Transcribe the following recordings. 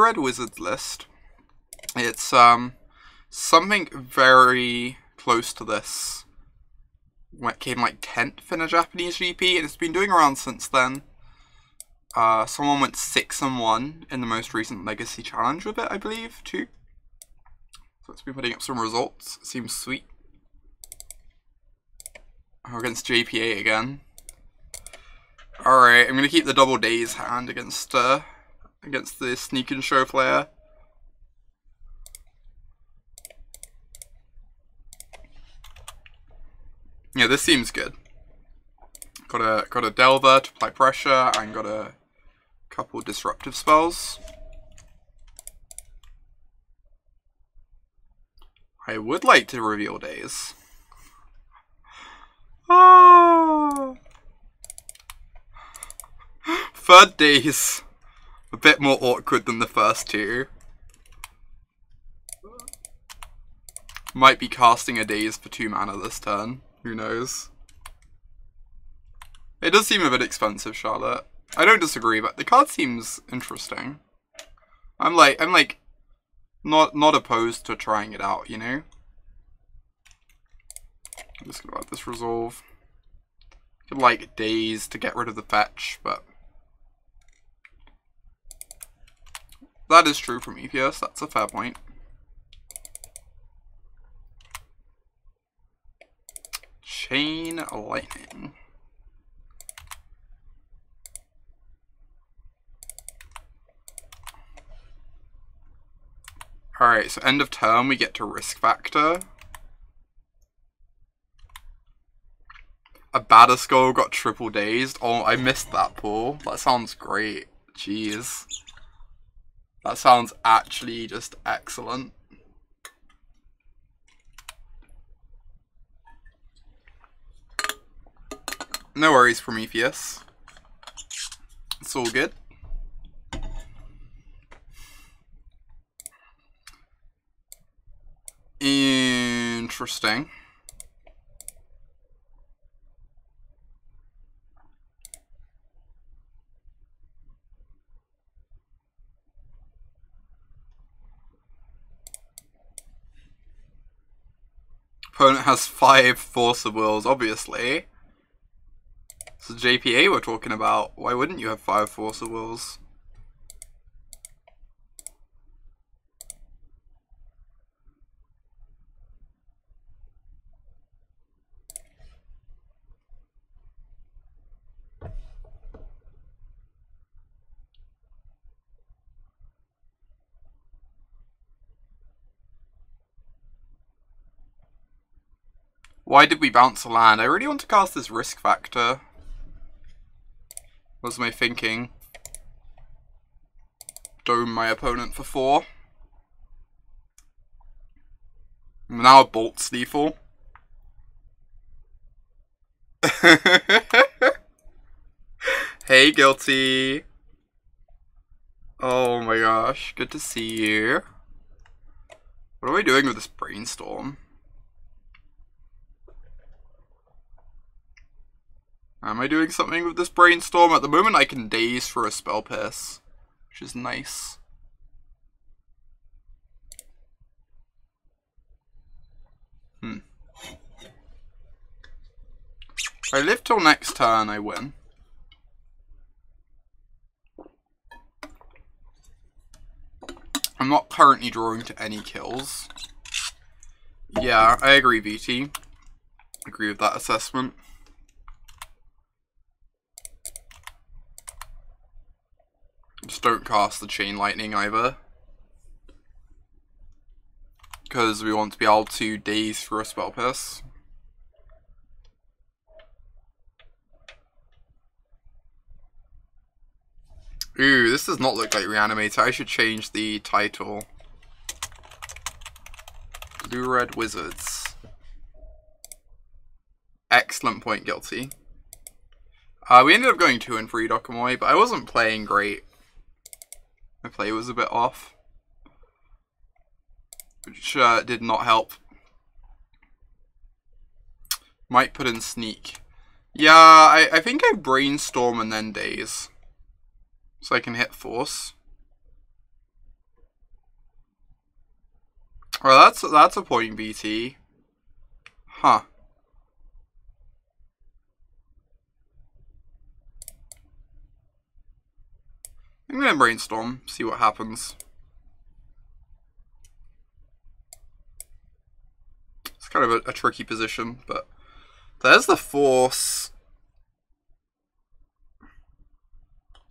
Blue Red Wizards list. It's something very close to this. When it came like 10th in a Japanese GP, and it's been doing around since then. Someone went 6-1 in the most recent Legacy Challenge with it, I believe, too. So it's been putting up some results. It seems sweet. Oh, against JPA again. Alright, I'm gonna keep the double Daze hand against the Sneak and Show player. Yeah, this seems good. Got a Delver to apply pressure, and got a couple disruptive spells. I would like to reveal Daze. Ah. Third Daze, a bit more awkward than the first two. Might be casting a Daze for 2 mana this turn. Who knows? It does seem a bit expensive, Charlotte. I don't disagree, but the card seems interesting. I'm not opposed to trying it out, you know? I'm just gonna let this resolve. Could like Daze to get rid of the fetch, but that is true from Prometheus, that's a fair point. Chain Lightning. Alright, so end of turn we get to Risk Factor. A Batterskull got triple dazed. Oh, I missed that pull. That sounds great. Jeez. That sounds actually just excellent. No worries, Prometheus. It's all good. Interesting. Opponent has 5 Force of Wills, obviously. This is JPA we're talking about. Why wouldn't you have 5 Force of Wills? Why did we bounce a land? I really want to cast this Risk Factor. Was my thinking. Dome my opponent for 4. I'm now a Bolt's lethal. Hey, Guilty. Oh my gosh, good to see you. What are we doing with this Brainstorm? Am I doing something with this Brainstorm? At the moment I can Daze for a Spell Pierce, which is nice. If I live till next turn, I win. I'm not currently drawing to any kills. Yeah, I agree, VT. Agree with that assessment. Just don't cast the Chain Lightning either. Because we want to be able to Daze for a Spell Pierce. Ooh, this does not look like Reanimator. I should change the title. Blue-Red Wizards. Excellent point, Guilty. We ended up going 2 and 3 Dokamoy, but I wasn't playing great. My play was a bit off, which did not help. Might put in Sneak. Yeah, I think I Brainstorm and then Daze. So I can hit Force. Well, that's a point, BT. Huh. I'm gonna Brainstorm, see what happens. It's kind of a tricky position, but there's the Force.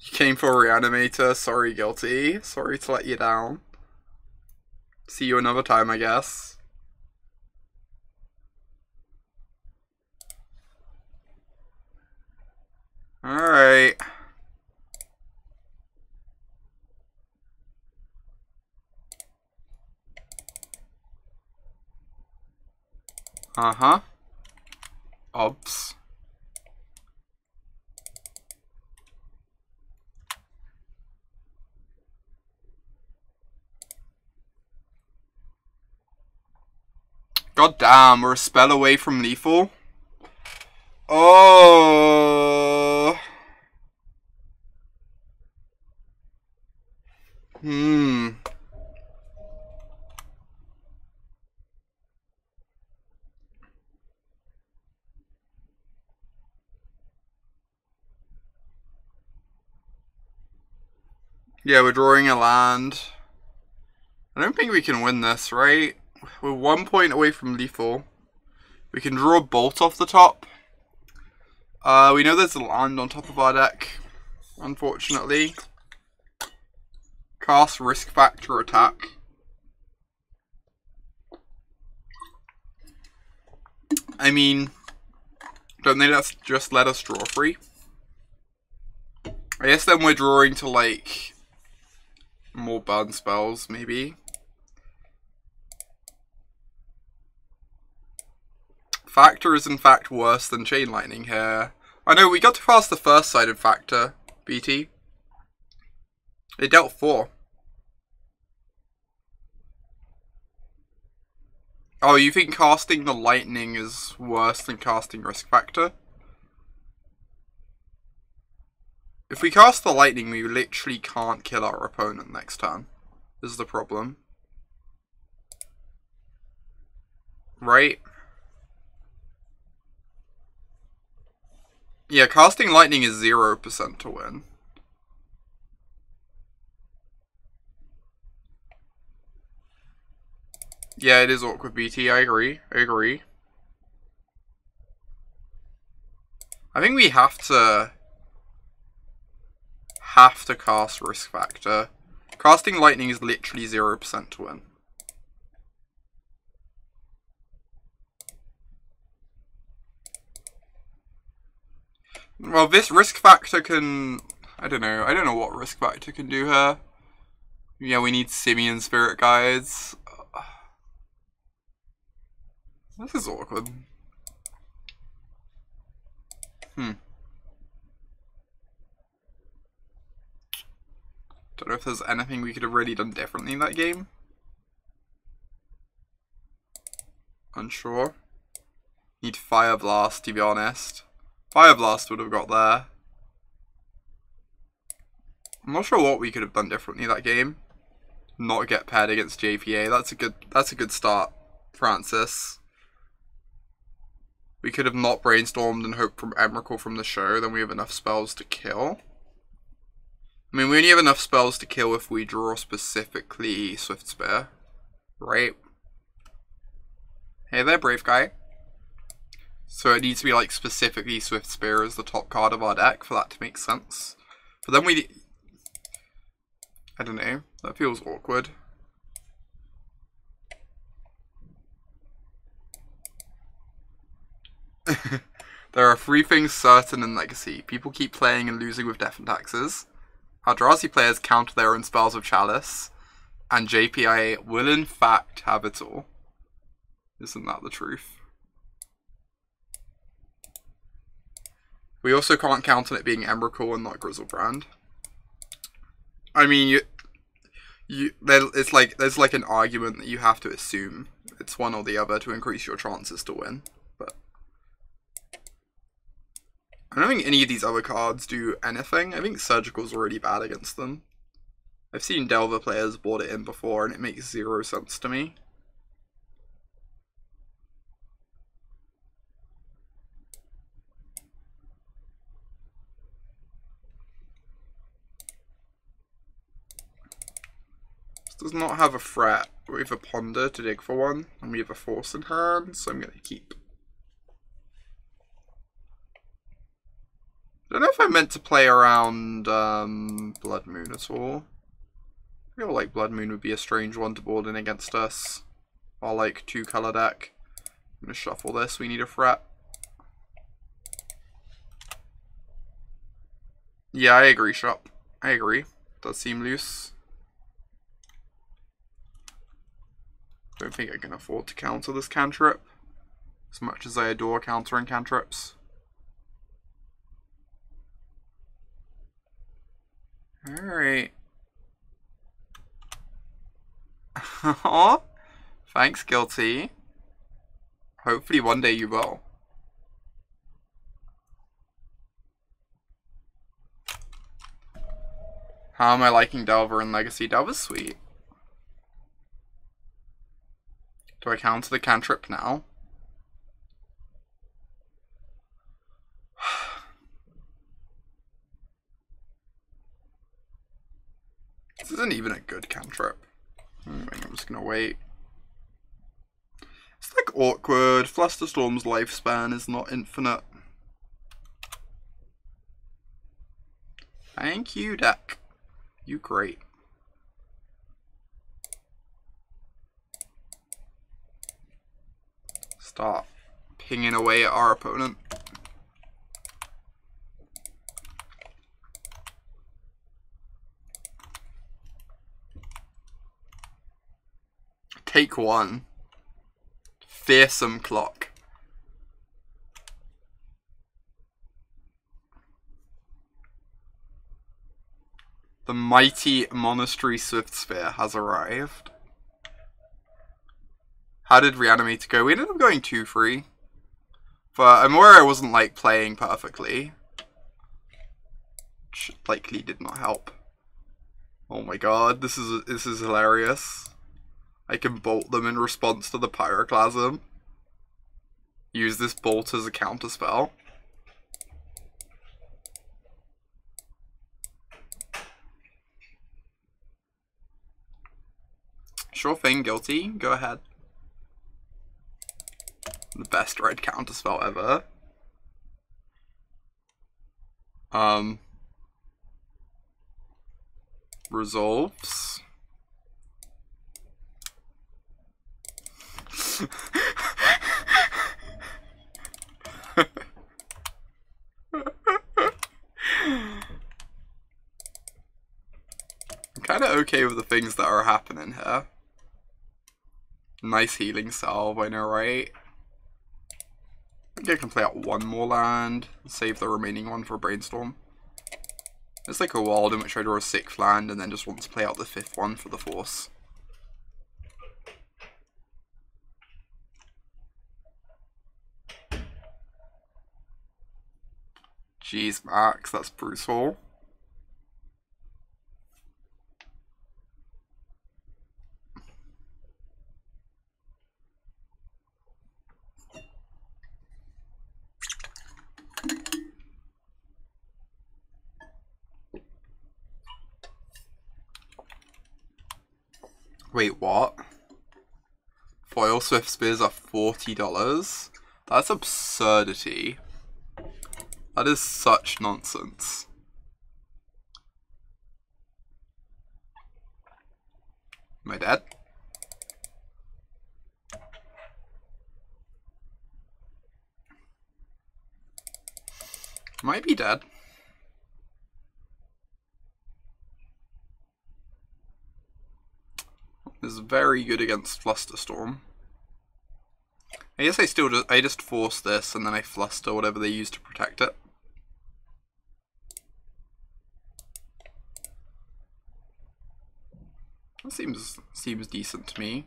You came for a Reanimator, sorry Guilty. Sorry to let you down. See you another time, I guess. Alright. Uh-huh. Obs. God damn, we're a spell away from lethal. Oh. Yeah, we're drawing a land. I don't think we can win this, right? We're 1 point away from lethal. We can draw a bolt off the top. We know there's a land on top of our deck, unfortunately. Cast risk factor attack. I mean, don't they just let us draw free? I guess then we're drawing to, like, more burn spells, maybe. Factor is in fact worse than Chain Lightning here. I know, we got to pass the first side of Factor, BT. It dealt 4. Oh, you think casting the Lightning is worse than casting Risk Factor? If we cast the Lightning, we literally can't kill our opponent next turn. This is the problem. Right? Yeah, casting Lightning is 0% to win. Yeah, it is awkward, BT. I agree. I agree. I think we have to cast Risk Factor. Casting Lightning is literally 0% to win. Well, this Risk Factor can... I don't know what Risk Factor can do here. Yeah, we need Simian Spirit Guides. This is awkward. Don't know if there's anything we could have really done differently in that game. Unsure. Need Fire Blast, to be honest. Fire Blast would have got there. I'm not sure what we could have done differently that game. Not get paired against JPA. That's a good start, Francis. We could have not Brainstormed and hoped from Emrakul from the show, then we have enough spells to kill. I mean, we only have enough spells to kill if we draw specifically Swiftspear, right? Hey there, brave guy. So it needs to be like specifically Swiftspear as the top card of our deck for that to make sense. But then I don't know, that feels awkward. There are 3 things certain in Legacy. People keep playing and losing with Death and Taxes. Eldrazi players counter their own spells with Chalice. And JPI will in fact have it all. Isn't that the truth? We also can't count on it being Emrakul and not Grizzlebrand. I mean, there's like an argument that you have to assume it's one or the other to increase your chances to win. But I don't think any of these other cards do anything. I think Surgical's already bad against them. I've seen Delver players board it in before and it makes 0 sense to me. does not have a threat. We have a Ponder to dig for one, and we have a Force in hand, so I'm going to keep. I don't know if I meant to play around Blood Moon at all. I feel like Blood Moon would be a strange one to board in against us. Our like 2-color deck. I'm going to shuffle this, we need a threat. Yeah, I agree, Shop. I agree. Does seem loose. Don't think I can afford to counter this cantrip. As much as I adore countering cantrips. Alright. Aww. Thanks, Guilty. Hopefully one day you will. How am I liking Delver and Legacy? Delver's sweet. Do I counter the cantrip now? This isn't even a good cantrip. I'm just gonna wait. It's like awkward. Flusterstorm's lifespan is not infinite. Thank you, deck. You great. Start pinging away at our opponent. Take one. Fearsome clock. The mighty Monastery Swiftspear has arrived. How did Reanimate go? We ended up going 2-3. But I'm aware I wasn't like playing perfectly. Which likely did not help. Oh my god, this is hilarious. I can bolt them in response to the Pyroclasm. Use this bolt as a counter spell. Sure thing, Guilty. Go ahead. The best red counter spell ever. Resolves. I'm kind of okay with the things that are happening here. Nice healing salve, I know, right? I think I can play out one more land and save the remaining one for Brainstorm. There's like a world in which I draw a 6th land and then just want to play out the 5th one for the Force. Jeez, Max, that's brutal. Wait, what? Foil Swiftspears are $40? That's absurdity. That is such nonsense. Am I dead? Might be dead. This is very good against Flusterstorm. I guess I just force this and then I fluster whatever they use to protect it. That seems decent to me.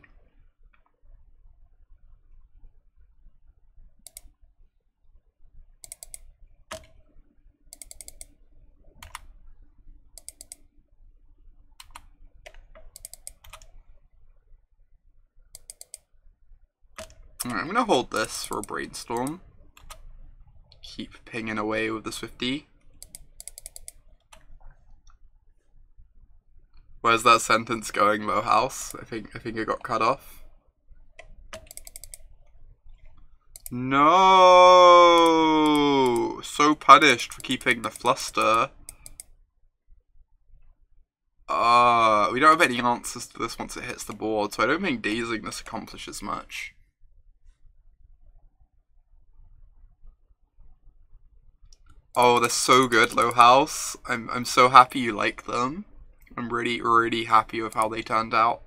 Alright, I'm gonna hold this for a Brainstorm. Keep pinging away with the Swiftie. Where's that sentence going, Low House? I think it got cut off. No! So punished for keeping the Fluster. We don't have any answers to this once it hits the board, so I don't think dazing this accomplishes much. Oh, they're so good, Low House. I'm so happy you like them. I'm really, really happy with how they turned out.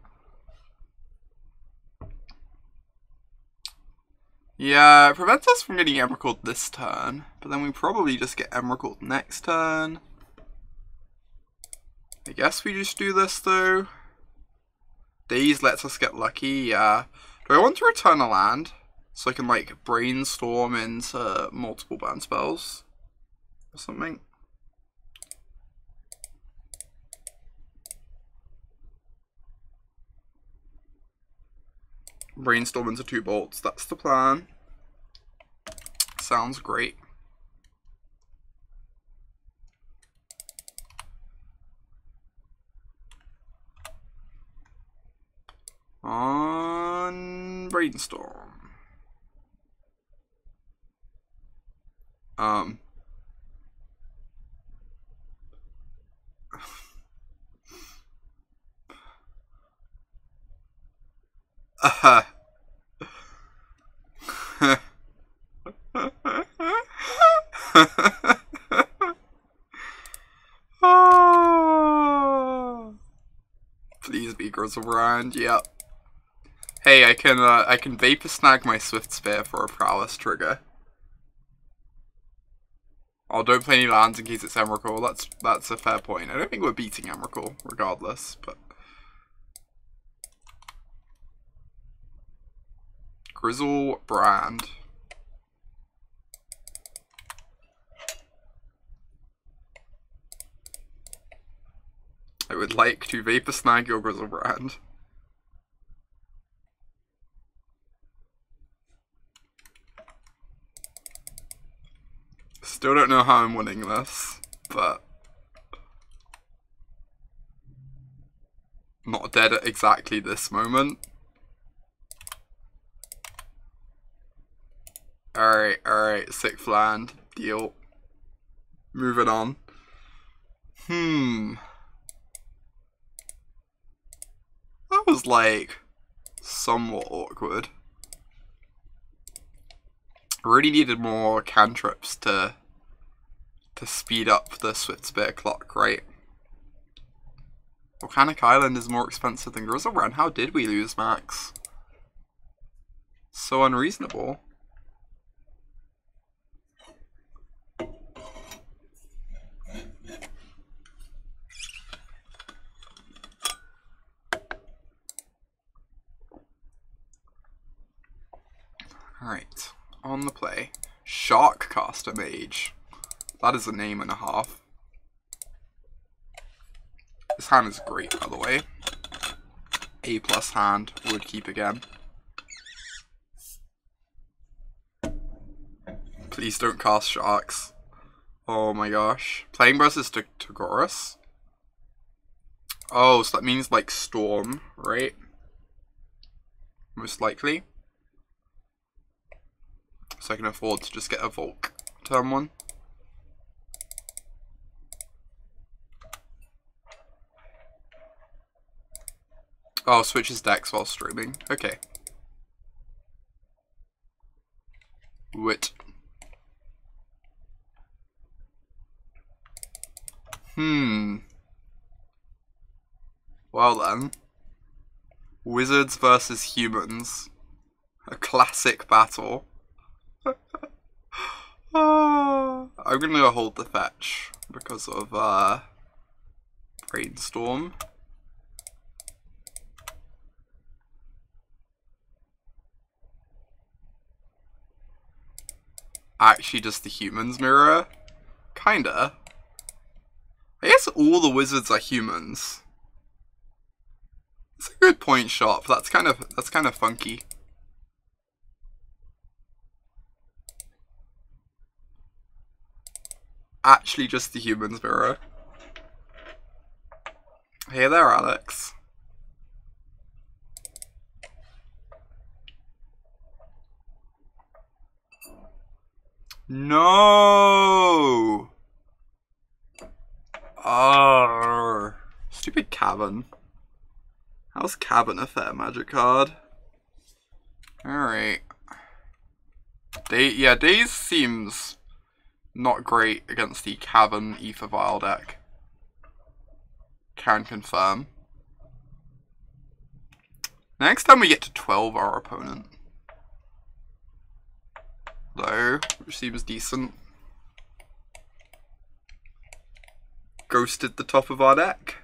Yeah, it prevents us from getting Emerald this turn, but then we probably just get Emerald next turn. I guess we just do this though. Daze lets us get lucky, yeah. Do I want to return a land? So I can like brainstorm into multiple burn spells? Or something? Brainstorm into 2 bolts, that's the plan. Sounds great. On Brainstorm. Please be Grizzlebrand, yep. Hey, I can Vapor Snag my Swiftspear for a prowess trigger. Oh, don't play any lands in case it's Emrakul. That's a fair point. I don't think we're beating Emrakul, regardless, but Grizzlebrand. I would like to Vapor Snag your Grizzlebrand. Still don't know how I'm winning this, but not dead at exactly this moment. Alright, 6th land, deal. Moving on. That was like somewhat awkward. I really needed more cantrips to speed up the Swiftspear clock, right? Volcanic Island is more expensive than Grizzlebrand. How did we lose, Max? So unreasonable. Alright, on the play. Sharkcaster Mage. That is a name and a half. This hand is great, by the way. A+ hand, would keep again. Please don't cast sharks. Oh my gosh. Playing versus Tagorus? Oh, so that means like Storm, right? Most likely. So I can afford to just get a Volk turn 1. Oh, switches decks while streaming. Okay. Wit. Well then. Wizards versus humans. A classic battle. I'm gonna hold the fetch because of Brainstorm. Actually just the humans mirror? Kinda. I guess all the wizards are humans. It's a good point, Sharp. That's kind of funky. Actually just the humans mirror. Hey there, Alex. No! Arrgh. Stupid Cavern. How's Cavern a fair magic card? Alright. Daze seems not great against the Cavern Ether Vial deck. Can confirm. Next time we get to 12 our opponent. Though, which seems decent. Ghosted the top of our deck.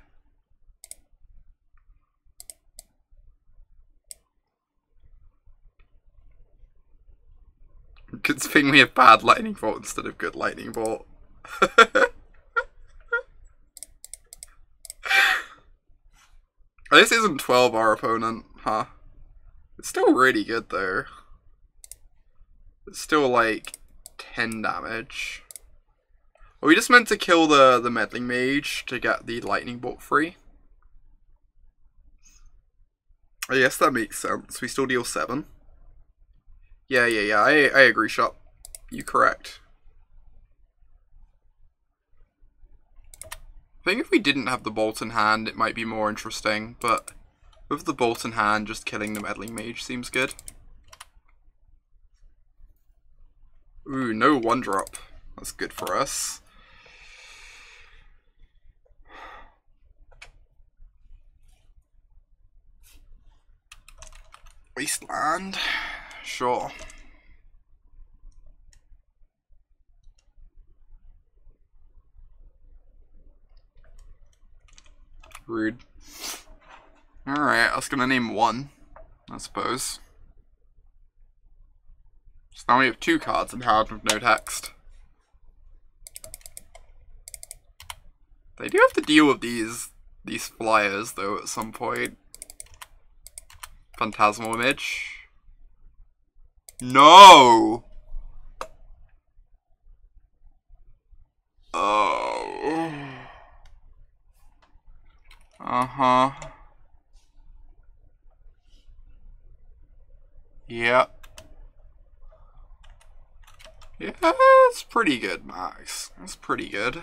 Good thing we have bad Lightning Bolt instead of good Lightning Bolt. This isn't 12 our opponent, huh? It's still really good though. It's still like 10 damage. Are we just meant to kill the Meddling Mage to get the Lightning Bolt free? I guess that makes sense. We still deal 7. Yeah, I agree, Shop. You correct. I think if we didn't have the Bolt in hand, it might be more interesting, but with the Bolt in hand, just killing the Meddling Mage seems good. Ooh, no 1-drop. That's good for us. Wasteland. Sure. Rude. Alright, I was gonna name 1, I suppose. So now we have 2 cards in hand with no text. They do have to deal with these flyers though at some point. Phantasmal Image. No! Oh. Uh-huh. Yep. Yeah, it's pretty good, Max. It's pretty good.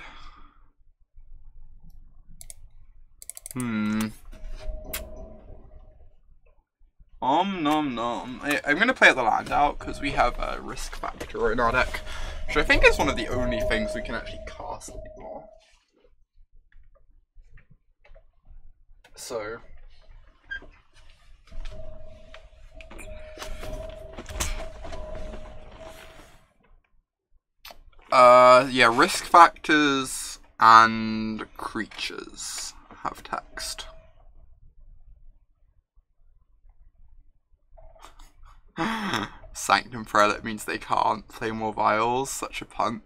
Nom nom. I'm gonna play the land out because we have a risk factor in our deck, which I think is one of the only things we can actually cast anymore. So. Yeah, risk factors and creatures have text. Sanctum Prelate means they can't play more vials. Such a punt.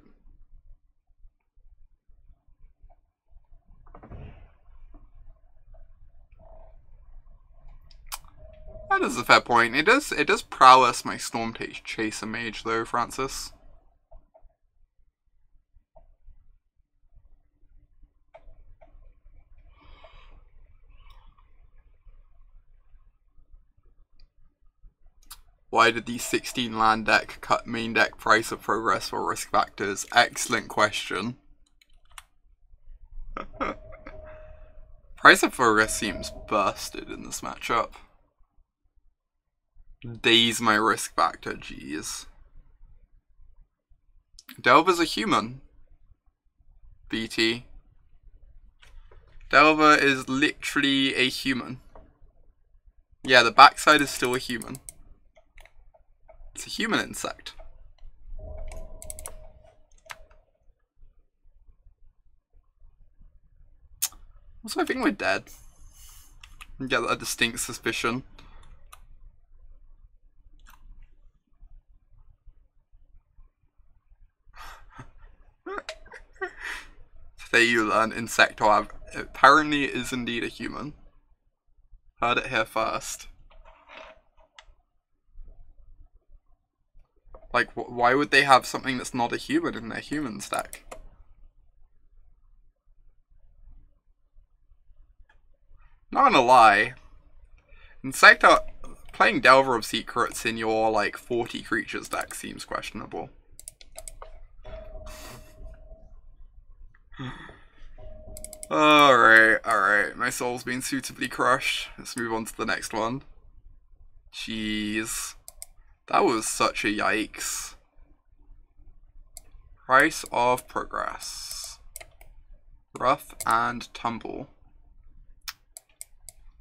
That is a fair point. It does prowess my Stormchaser Mage though, Francis. Why did the 16 land deck cut main deck price of progress for risk factors? Excellent question. Price of progress seems busted in this matchup. Daze my risk factor, jeez. Delver's a human. BT. Delver is literally a human. Yeah, the backside is still a human. It's a human insect. Also, I think we're dead. I get a distinct suspicion. Today you learn Insectoab apparently is indeed a human. Heard it here first. Like, why would they have something that's not a human in their humans deck? Not gonna lie. Playing Delver of Secrets in your, like, 40 creatures deck seems questionable. Alright. My soul's been suitably crushed. Let's move on to the next one. Jeez. That was such a yikes. Price of Progress. Rough and Tumble.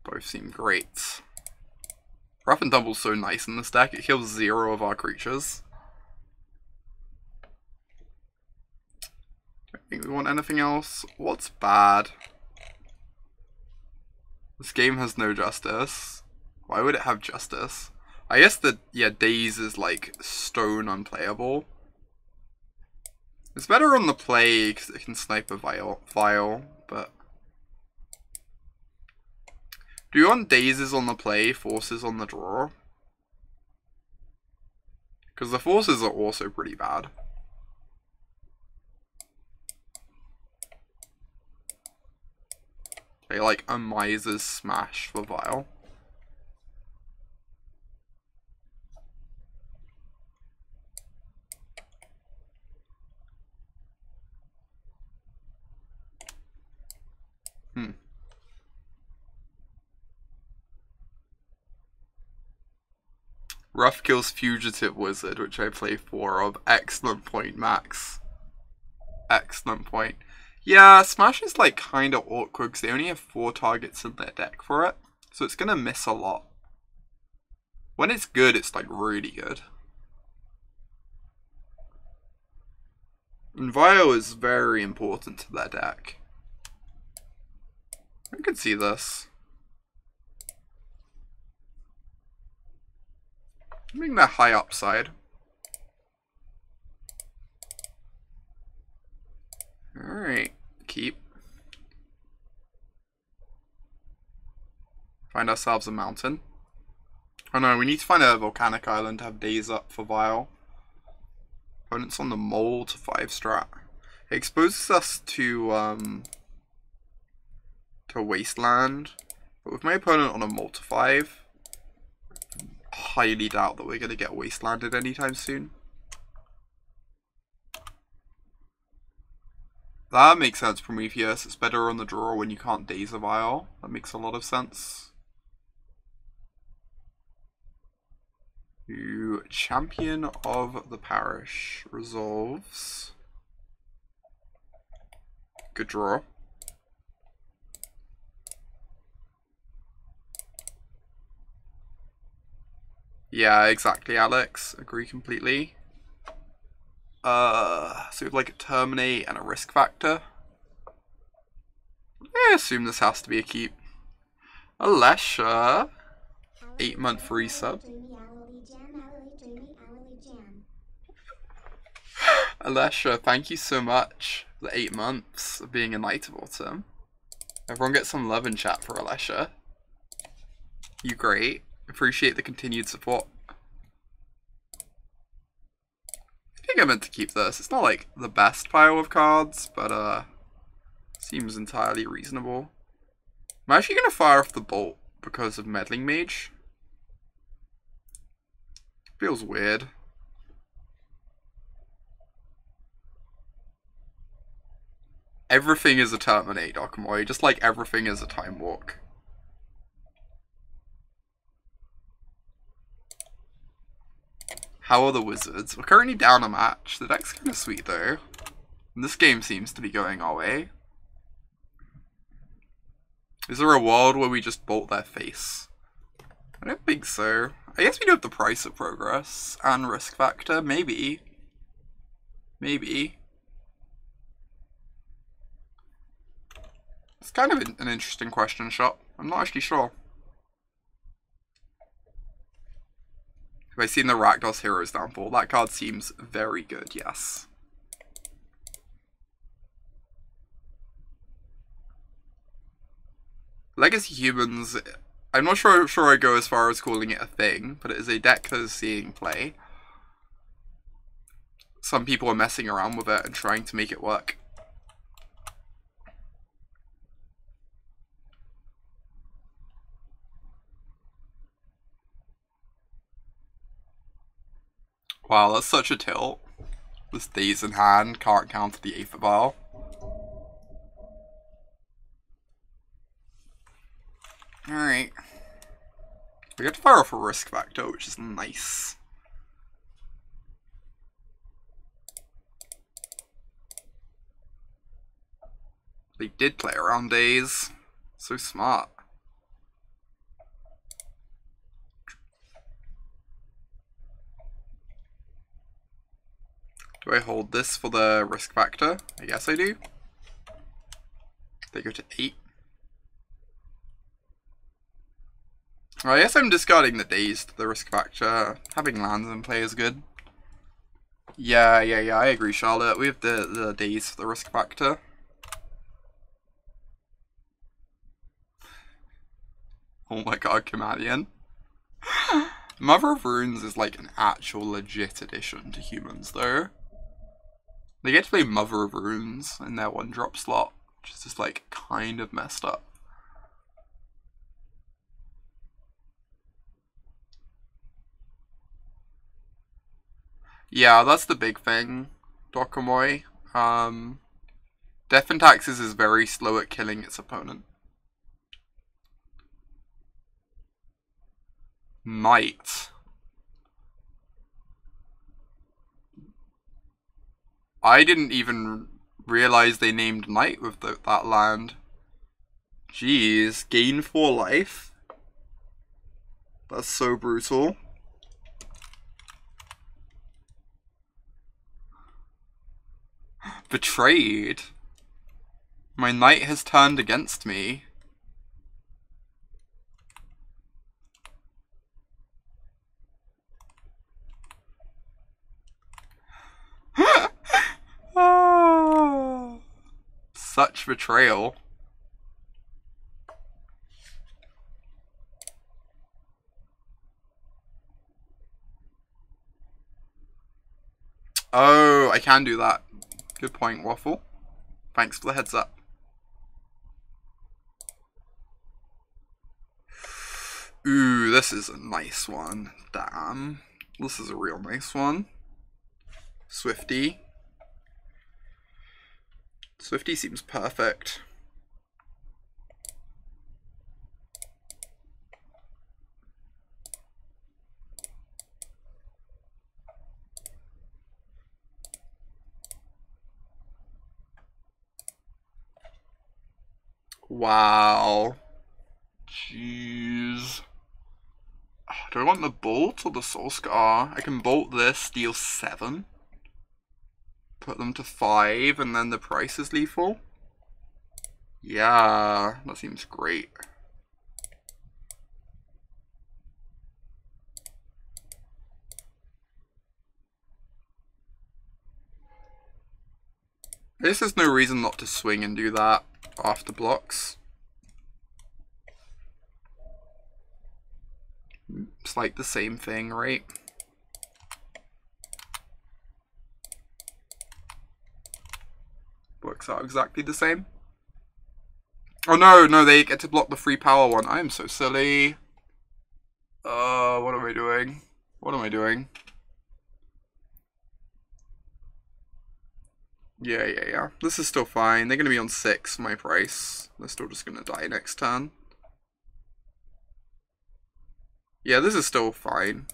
Both seem great. Rough and Tumble's so nice in this deck. It kills 0 of our creatures. Don't think we want anything else. What's bad? This game has no justice. Why would it have justice? I guess that, yeah, Daze is like stone unplayable. It's better on the play because it can snipe a vial, but... Do you want Dazes on the play, Forces on the draw? Because the Forces are also pretty bad. They like a Miser's Smash for Vial. Rough kills Fugitive Wizard, which I play 4 of. Excellent point, Max. Excellent point. Yeah, Smash is like kind of awkward because they only have 4 targets in their deck for it. So it's going to miss a lot. When it's good, it's like really good. And Vial is very important to their deck. I could see this. I think they're high upside. Alright, keep. Find ourselves a mountain. Oh no, we need to find a Volcanic Island to have Daze up for Vial. Opponent's on the Mole to 5 strat. It exposes us to Wasteland. But with my opponent on a Mole to 5, highly doubt that we're going to get Wastelanded anytime soon. That makes sense, Prometheus. It's better on the draw when you can't Daze a Vial. That makes a lot of sense. You Champion of the Parish resolves. Good draw. Yeah, exactly, Alex. Agree completely. So we have like a Terminate and a Risk Factor. I assume this has to be a keep. Alesha. 8-month resub. Alesha, thank you so much for the 8 months of being a Knight of Autumn. Everyone get some love in chat for Alesha. You great. Appreciate the continued support. I think I meant to keep this. It's not like the best pile of cards, but seems entirely reasonable. I'm actually going to fire off the bolt because of Meddling Mage. Feels weird. Everything is a Terminate, Dokamoy, just like everything is a Time Walk. How are the Wizards? We're currently down a match. The deck's kind of sweet though. And this game seems to be going our way. Is there a world where we just bolt their face? I don't think so. I guess we do have the Price of Progress and Risk Factor. Maybe. Maybe. It's kind of an interesting question, Shop. I'm not actually sure. Have I seen the Rakdos Heroes Downfall? That card seems very good, yes. Legacy Humans, I'm not sure I go as far as calling it a thing, but it is a deck that is seeing play. Some people are messing around with it and trying to make it work. Wow, that's such a tilt. This Daze in hand, can't counter the Aether Vial. Alright. We get to fire off a risk factor, which is nice. They did play around Daze. So smart. Do I hold this for the risk factor? I guess I do. They go to 8. I guess I'm discarding the Daze to the risk factor. Having lands in play is good. Yeah, I agree, Charlotte. We have the Daze for the risk factor. Oh my god, Chameleon. Mother of Runes is like an actual legit addition to humans, though. They get to play Mother of Runes in their 1-drop slot, which is just like kind of messed up. Yeah, that's the big thing, Dokomoy. Death and Taxes is very slow at killing its opponent. Knight. I didn't even realize they named Knight with that land. Jeez, gain 4 life? That's so brutal. Betrayed. My Knight has turned against me. Oh, such betrayal. Oh, I can do that. Good point, Waffle. Thanks for the heads up. Ooh, this is a nice one. Damn. This is a real nice one. Swifty. Swifty seems perfect. Wow. Jeez. Do I want the bolt or the Soul-Scar? I can bolt this, deal 7. Put them to 5, and then the price is lethal. Yeah, that seems great. I guess there's no reason not to swing and do that after blocks. It's like the same thing, right? Works out exactly the same. Oh no, they get to block the free power one. I am so silly. What am I doing? What am I doing? Yeah. This is still fine. They're gonna be on 6 for my price. They're still just gonna die next turn. Yeah, this is still fine.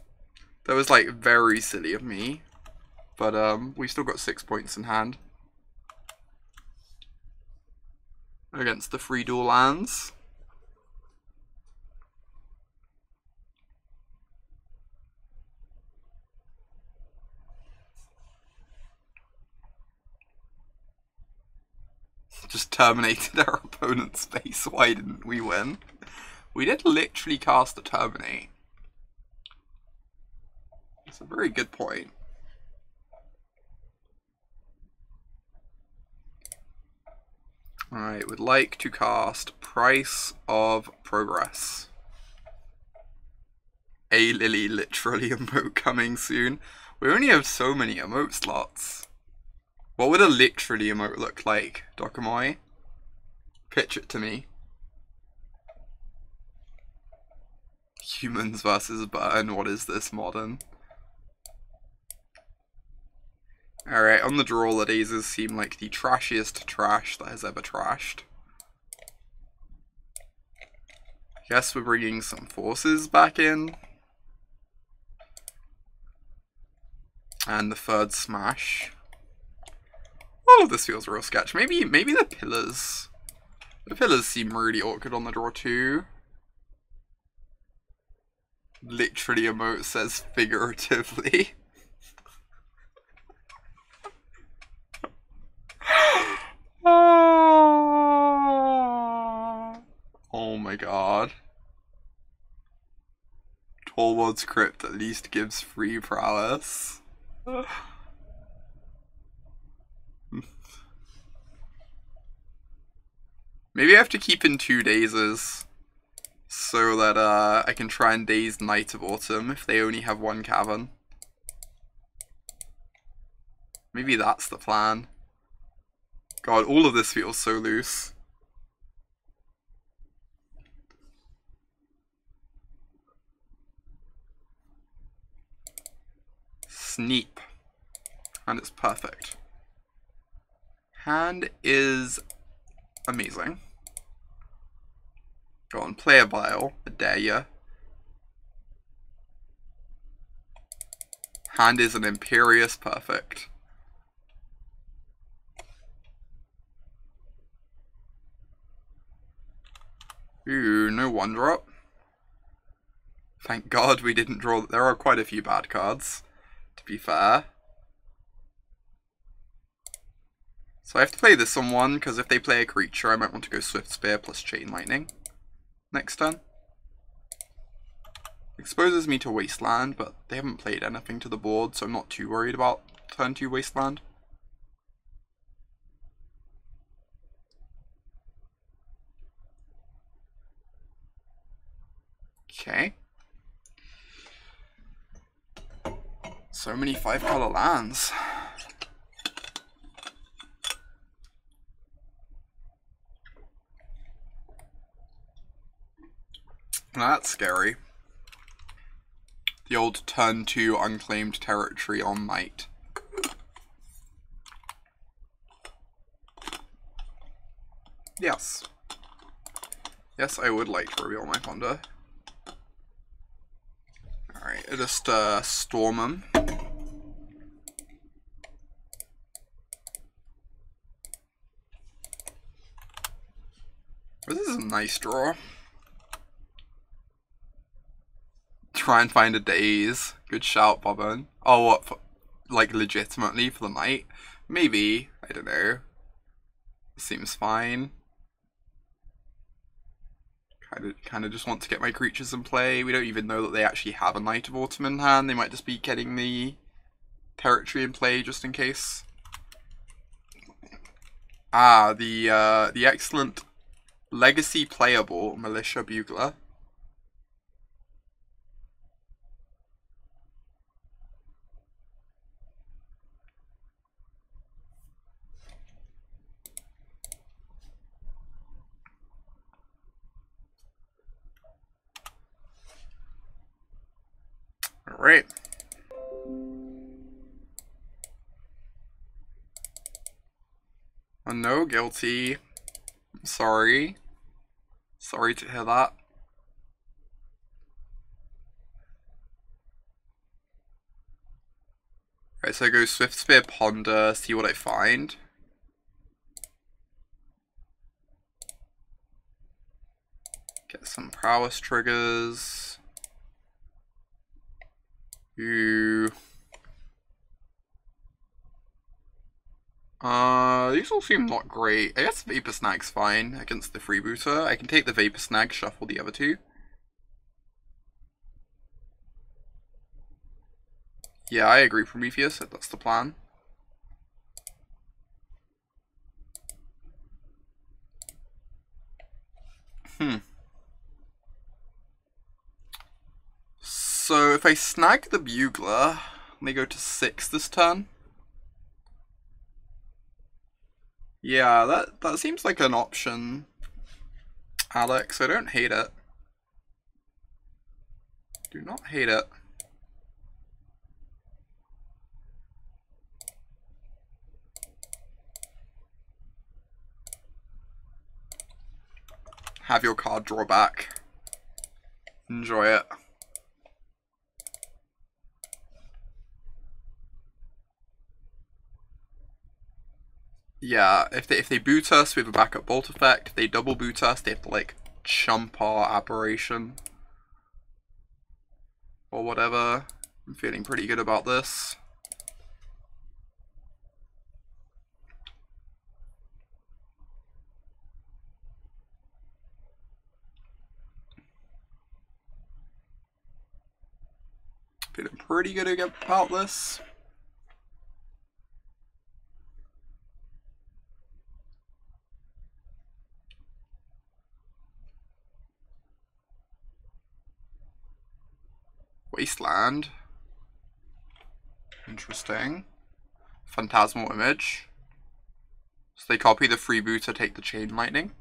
That was like very silly of me. But we still got 6 points in hand. Against the free dual lands. Just terminated our opponent's face. Why didn't we win? We did literally cast a Terminate. That's a very good point. Alright, would like to cast Price of Progress. A Lily literally emote coming soon. We only have so many emote slots. What would a literally emote look like, Dokomoy? Pitch it to me. Humans versus Burn, what is this modern? Alright, on the draw, the Dazes seem like the trashiest trash that has ever trashed. Guess we're bringing some forces back in. And the third smash. All of this feels real sketch. Maybe the pillars. The pillars seem really awkward on the draw too. Literally emote says figuratively. Oh my god. Tormod's Crypt at least gives free prowess. Maybe I have to keep in 2 Dazes so that I can try and Daze Night of Autumn if they only have 1 cavern. Maybe that's the plan. God, all of this feels so loose. Sneep. And it's perfect. Hand is amazing. Go on, play a Bile. I dare ya. Hand is an Imperious perfect. Ooh, no 1-drop. Thank God we didn't draw. There are quite a few bad cards, to be fair. So I have to play this on 1, because if they play a creature, I might want to go Swiftspear plus Chain Lightning next turn. Exposes me to Wasteland, but they haven't played anything to the board, so I'm not too worried about turn 2 Wasteland. Okay. So many 5-color lands. That's scary. The old turn 2 unclaimed territory on Might. Yes. Yes, I would like to reveal my ponder. Alright, I just storm them. This is a nice draw. Try and find a Daze. Good shout, Bobbin. Oh, what? For, like, legitimately for the night? Maybe. I don't know. Seems fine. Kind of just want to get my creatures in play. We don't even know that they actually have a Night of Autumn in hand. They might just be getting the territory in play just in case. Ah, the excellent Legacy playable Militia Bugler. Alright. Oh, no, guilty. I'm sorry. Sorry to hear that. Alright, so I go Swiftspear Ponder, see what I find. Get some prowess triggers. Ooh. These all seem not great. I guess Vapor Snag's fine against the freebooter. I can take the Vapor Snag, shuffle the other 2. Yeah, I agree, Prometheus, that's the plan. So if I snag the Bugler, they go to 6 this turn. Yeah, that seems like an option, Alex. I don't hate it. Do not hate it. have your card draw back. Enjoy it. Yeah, if they boot us, we have a backup bolt effect. If they double boot us, they have to like chump our aberration. Or whatever. I'm feeling pretty good about this. Feeling pretty good about this. Wasteland. Interesting. Phantasmal Image. So they copy the freebooter, take the Chain Lightning.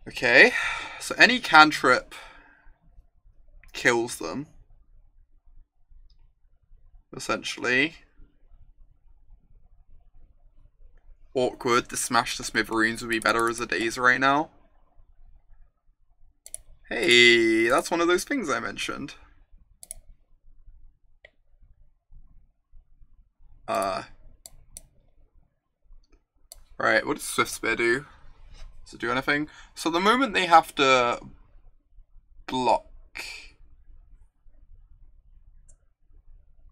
Okay, so any cantrip kills them, essentially. Awkward, the Smash the Smithereens would be better as a Daze right now. Hey, that's one of those things I mentioned. Right, what does Swiftspear do? Does it do anything? So the moment they have to block,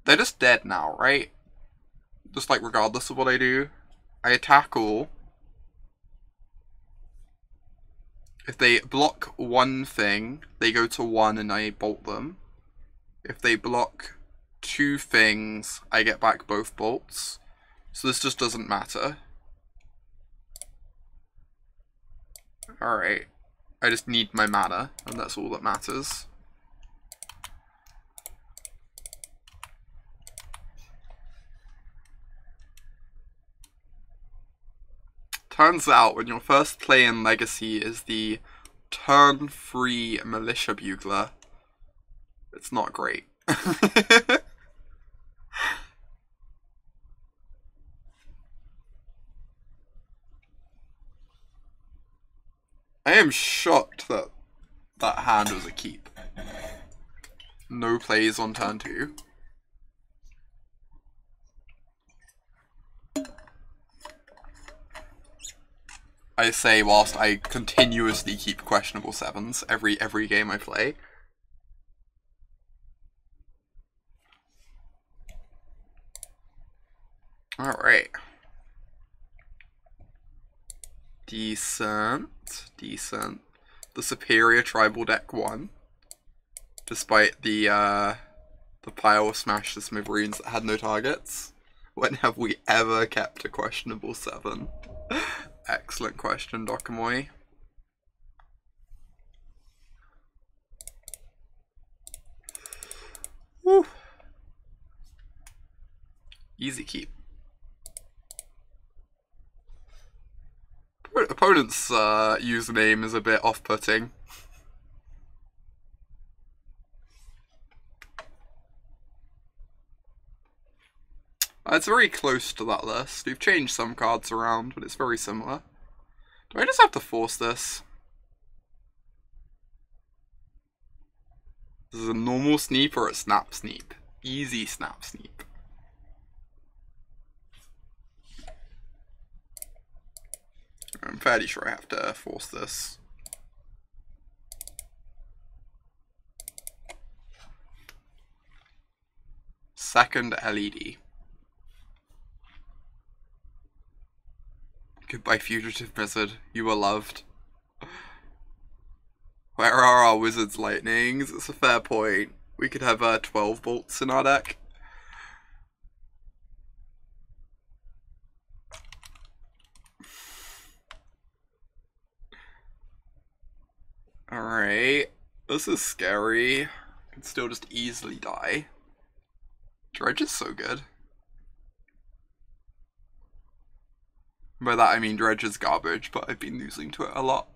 they're just dead now, right? Just like regardless of what I do. I attack all. If they block one thing, they go to 1 and I bolt them. If they block 2 things, I get back both bolts. So this just doesn't matter. Alright. I just need my mana, and that's all that matters. Turns out, when your first play in Legacy is the turn 3 Militia Bugler, it's not great. I am shocked that that hand was a keep. No plays on turn 2. I say whilst I continuously keep questionable 7s every game I play. Alright. Decent. The superior tribal deck won. Despite the pile of Smash the Smithereens that had no targets. When have we ever kept a questionable 7? Excellent question, Dokamoy. Woo. Easy keep. Opponent's username is a bit off-putting. It's very close to that list. We've changed some cards around, but it's very similar. Do I just have to force this? This is a normal sneep or a snap sneep? Easy snap sneep. I'm fairly sure I have to force this. Second LED. Goodbye, Fugitive Wizard. You are loved. Where are our Wizard's Lightnings? It's a fair point. We could have 12 bolts in our deck. Alright. This is scary. I can still just easily die. Dredge is so good. By that I mean Dredge is garbage, but I've been losing to it a lot.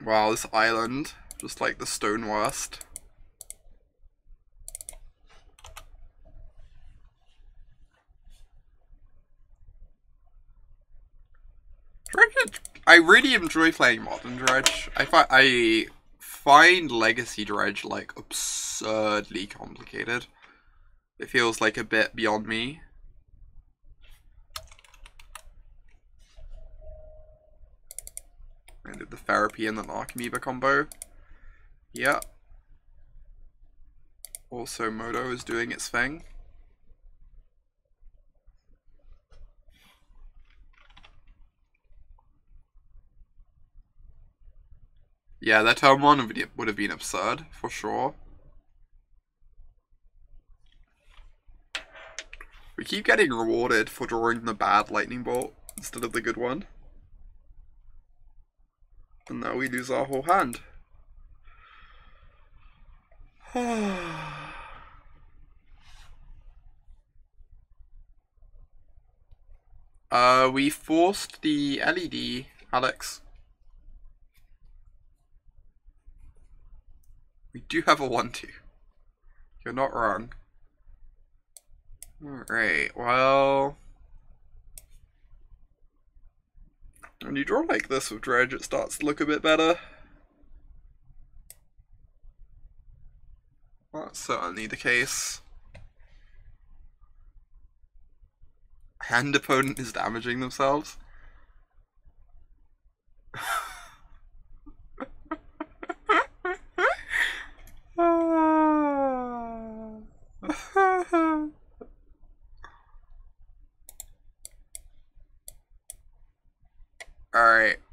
Wow, this island, just like the stone worst. I really enjoy playing Modern Dredge. I find Legacy Dredge like absurdly complicated. It feels like a bit beyond me. I did the Therapy and the Archimedes combo. Yeah. Also, Moto is doing its thing. Yeah, that turn one would have been absurd, for sure. We keep getting rewarded for drawing the bad lightning bolt instead of the good one. And now we lose our whole hand. We forced the LED, Alex. We do have a 1-2. You're not wrong. Alright, well... when you draw like this with Dredge, it starts to look a bit better. That's certainly the case. Hand opponent is damaging themselves.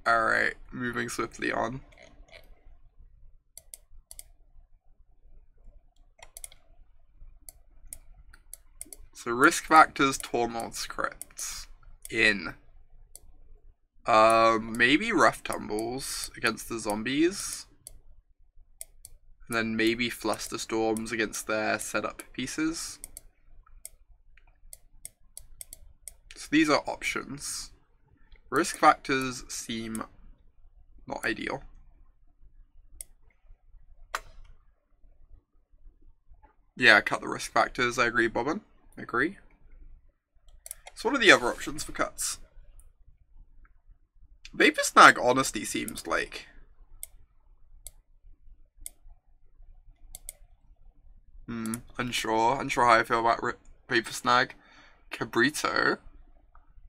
Alright, moving swiftly on. So risk factors, Tormod's Crypt. In. Maybe Rough Tumbles against the zombies. And then maybe Flusterstorms against their setup pieces. So these are options. Risk factors seem not ideal. Yeah, cut the risk factors. I agree, Bobbin. I agree. So what are the other options for cuts? Vapor Snag honestly seems like... unsure how I feel about Vapor Snag. Cabrito.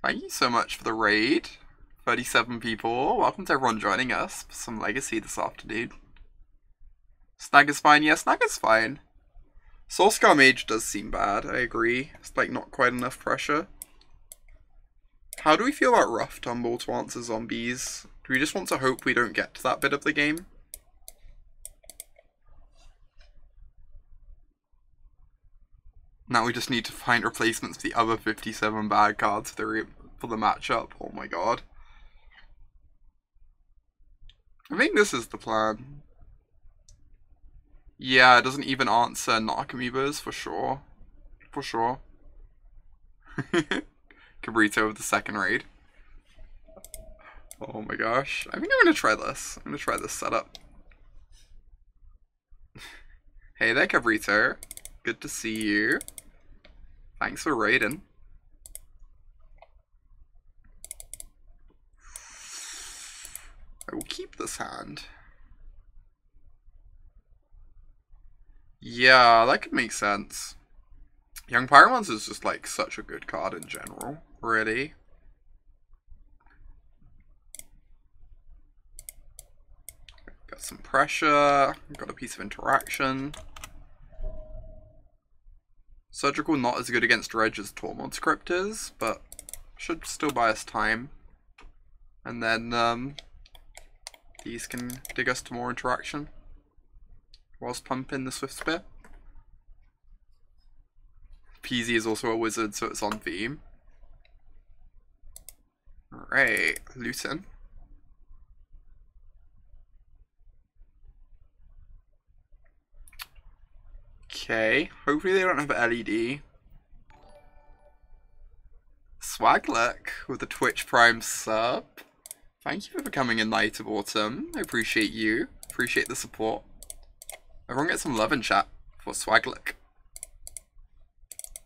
Thank you so much for the raid. 37 people. Welcome to everyone joining us for some Legacy this afternoon. Snag is fine. Yeah, Snag is fine. Soul-Scar Mage does seem bad. I agree. It's like not quite enough pressure. How do we feel about Rough Tumble to answer zombies? Do we just want to hope we don't get to that bit of the game? Now we just need to find replacements for the other 57 bad cards for the matchup. Oh my god. I think this is the plan. Yeah, it doesn't even answer Narcomoebas, for sure. For sure. Cabrito with the second raid. Oh my gosh. I think I'm gonna try this. I'm gonna try this setup. Hey there, Cabrito. Good to see you. Thanks for raiding. I will keep this hand. Yeah, that could make sense. Young Pyromons is just like such a good card in general, really. Got some pressure, got a piece of interaction. Surgical not as good against Dredge as Tormod's Crypt is, but should still buy us time. And then these can dig us to more interaction whilst pumping the Swiftspear. PZ is also a wizard, so it's on theme. Alright, Luton. Okay, hopefully they don't have LED. Swagluck with the Twitch Prime sub. Thank you for becoming a Knight of Autumn. I appreciate you. Appreciate the support. Everyone get some love in chat for Swagluck.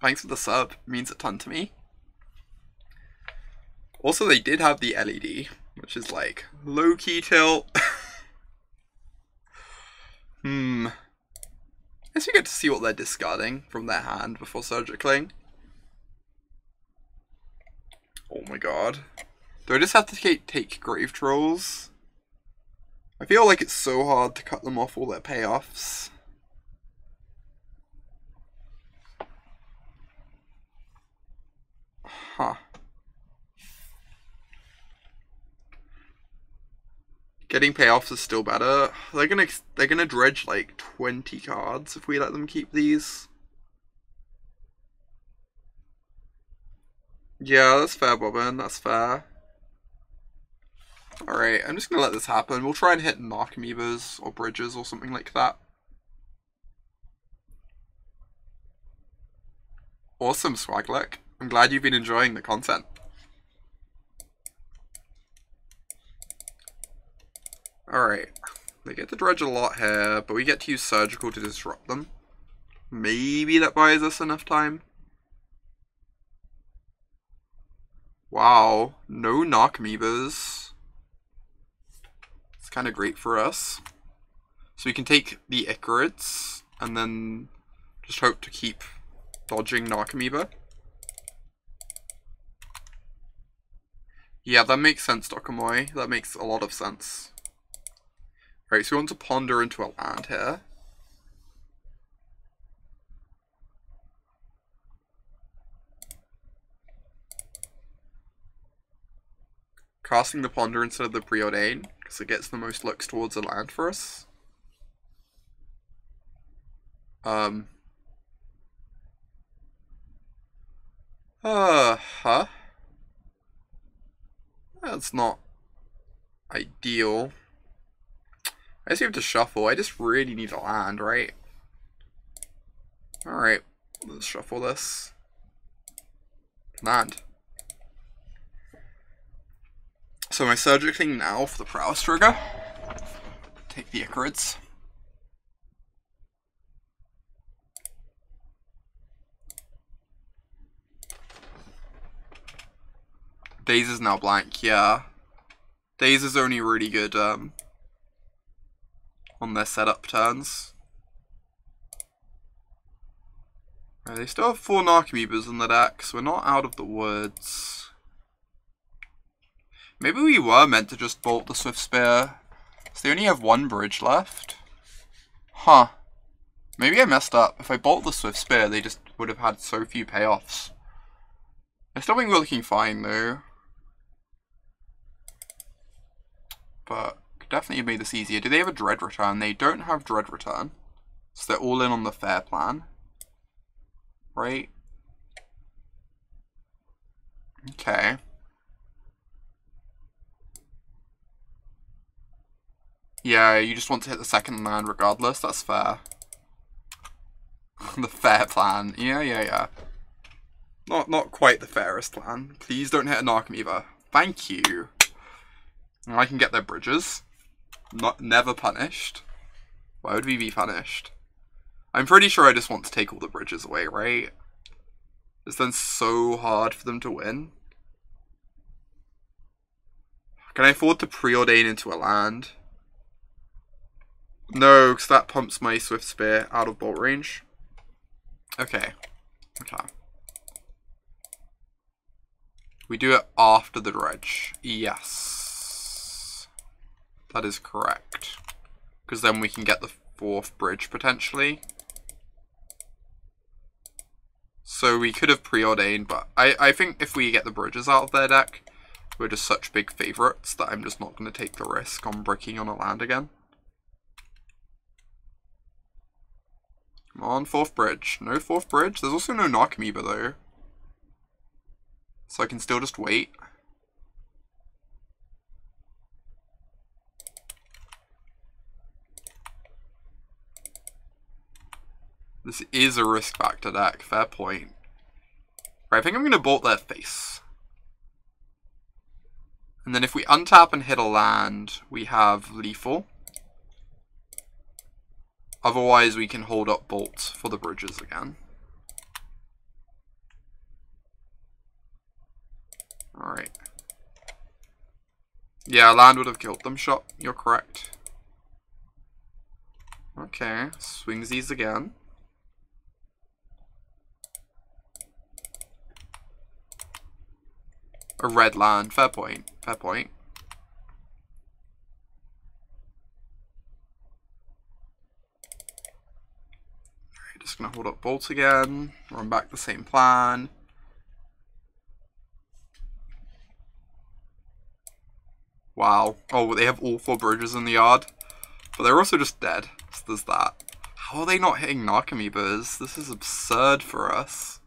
Thanks for the sub. It means a ton to me. Also, they did have the LED, which is like low-key tilt. I guess we get to see what they're discarding from their hand before surgicling. Oh my god. Do I just have to take Grave Trolls? I feel like it's so hard to cut them off all their payoffs. Huh. Getting payoffs is still better. They're gonna dredge like 20 cards if we let them keep these. Yeah, that's fair, Bobbin. That's fair. Alright, I'm just gonna let this happen. We'll try and hit Narcomoebas or Bridges or something like that. Awesome, Swagluck. I'm glad you've been enjoying the content. Alright, they get to dredge a lot here, but we get to use Surgical to disrupt them. Maybe that buys us enough time. Wow, no Narcomoebas. It's kind of great for us. So we can take the Icarids, and then just hope to keep dodging Narcomoeba. Yeah, that makes sense, Dokamoy. That makes a lot of sense. Right, so we want to ponder into a land here. Casting the Ponder instead of the Preordain, because it gets the most looks towards a land for us. That's not ideal. I just have to shuffle. I just really need a land, right? Alright, let's shuffle this. Land. So my surgicling now for the prowess trigger. Take the Icarids. Daze is now blank, yeah. Daze is only really good on their setup turns. They still have 4 Narcomoebas in the deck, so we're not out of the woods. Maybe we were meant to just bolt the Swiftspear, so they only have 1 bridge left. Huh. Maybe I messed up. If I bolt the Swiftspear, they just would have had so few payoffs. I still think we're looking fine though. But could definitely have made this easier. Do they have a Dread Return? They don't have Dread Return. So they're all in on the fair plan. Right? Okay. Yeah, you just want to hit the second land regardless. That's fair. The fair plan. Yeah. Not quite the fairest plan. Please don't hit a Narcomoeba. Thank you. I can get their bridges. Never punished. Why would we be punished? I'm pretty sure I just want to take all the bridges away, right? It's then so hard for them to win. Can I afford to Preordain into a land? No, because that pumps my Swiftspear out of bolt range. Okay. We do it after the dredge. Yes. That is correct. Because then we can get the 4th bridge, potentially. So we could have Preordained, but I think if we get the bridges out of their deck, we're just such big favourites that I'm just not going to take the risk on bricking on a land again. Come on, 4th bridge. No 4th bridge. There's also no Narcomoeba though. So I can still just wait. This is a risk factor deck, fair point. Right, I think I'm going to bolt their face. And then if we untap and hit a land, we have lethal. Otherwise, we can hold up bolts for the bridges again. Alright. Yeah, land would have killed them. Shot. You're correct. Okay, swings these again. A red land. Fair point. Fair point. Alright, just gonna hold up Bolt again. Run back the same plan. Wow. Oh, they have all 4 bridges in the yard. But they're also just dead. So there's that. How are they not hitting Narcomoebas? This is absurd for us.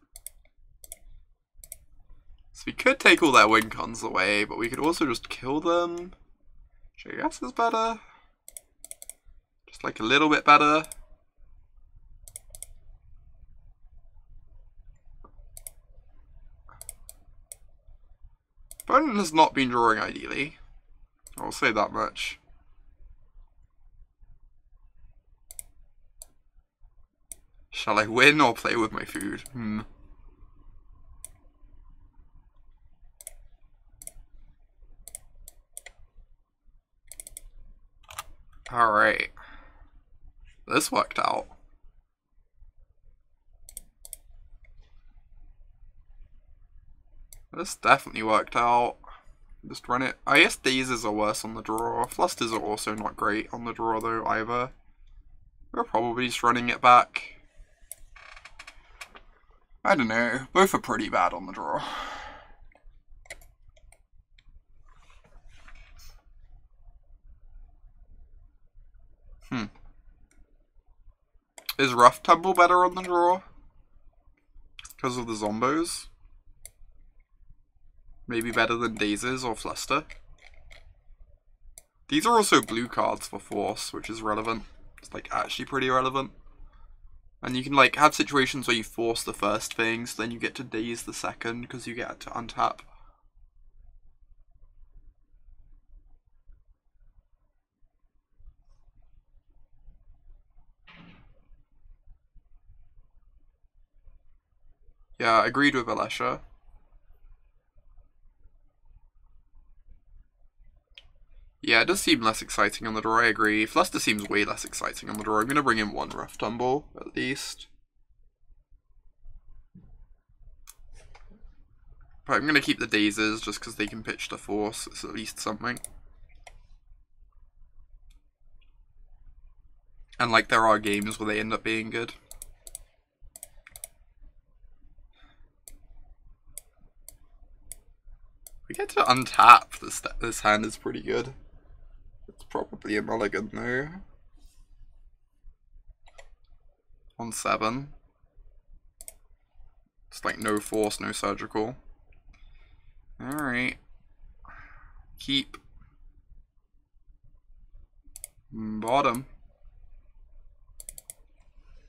So we could take all their win cons away, but we could also just kill them. Which I guess is better. Just like a little bit better. Opponent has not been drawing ideally. I'll say that much. Shall I win or play with my food? Alright. This worked out. This definitely worked out. Just run it. I guess Dazes are worse on the draw. Flusters are also not great on the draw though either. We're probably just running it back. I don't know. Both are pretty bad on the draw. Is Rough Tumble better on the draw? Because of the zombos? Maybe better than Dazes or Fluster? These are also blue cards for Force, which is relevant. It's like actually pretty relevant. And you can like have situations where you force the first thing, so then you get to Daze the second, because you get to untap. Yeah, agreed with Alesha. Yeah, it does seem less exciting on the draw, I agree. Fluster seems way less exciting on the draw. I'm going to bring in 1 Rough Tumble, at least. But I'm going to keep the Dazes, just because they can pitch the Force. It's at least something. And like, there are games where they end up being good. We get to untap. This hand is pretty good. It's probably a mulligan though. On 7. It's like no Force, no surgical. Alright. Keep. Bottom.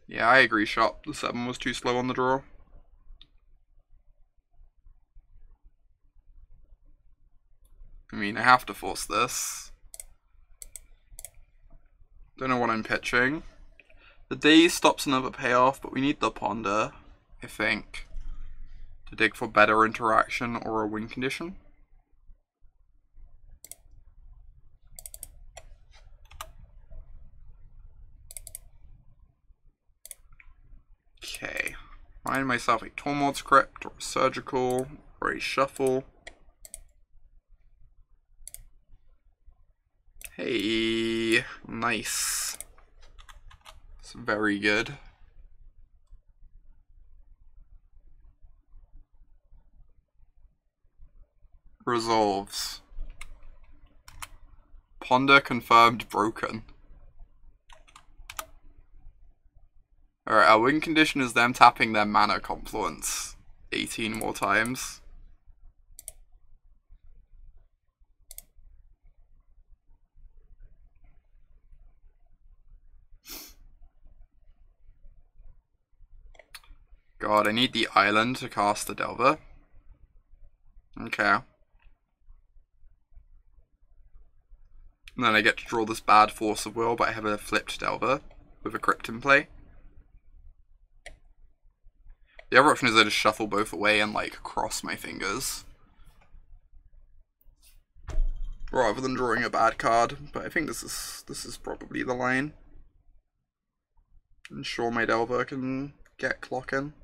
Yeah, I agree, Shop. The 7 was too slow on the draw. I mean, I have to force this. Don't know what I'm pitching. The Daze stops another payoff, but we need the Ponder, I think, to dig for better interaction or a win condition. Okay. Find myself a Tormod's Crypt, or a Surgical, or a Shuffle. Hey, nice. It's very good. Resolves. Ponder confirmed broken. Alright, our win condition is them tapping their mana confluence 18 more times. God, I need the island to cast the Delver. Okay. And then I get to draw this bad Force of Will, but I have a flipped Delver with a Crypt in play. The other option is I just shuffle both away and like cross my fingers. rather than drawing a bad card, but I think this is probably the line. Ensure my Delver can get clock in.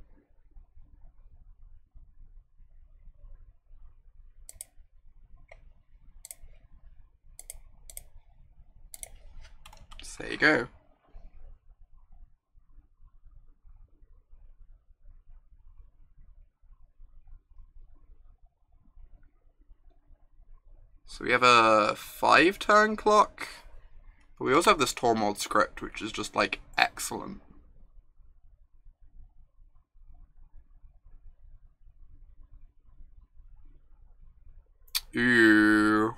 So there you go. So we have a 5-turn clock, but we also have this Tormod script, which is just like excellent. Ooh.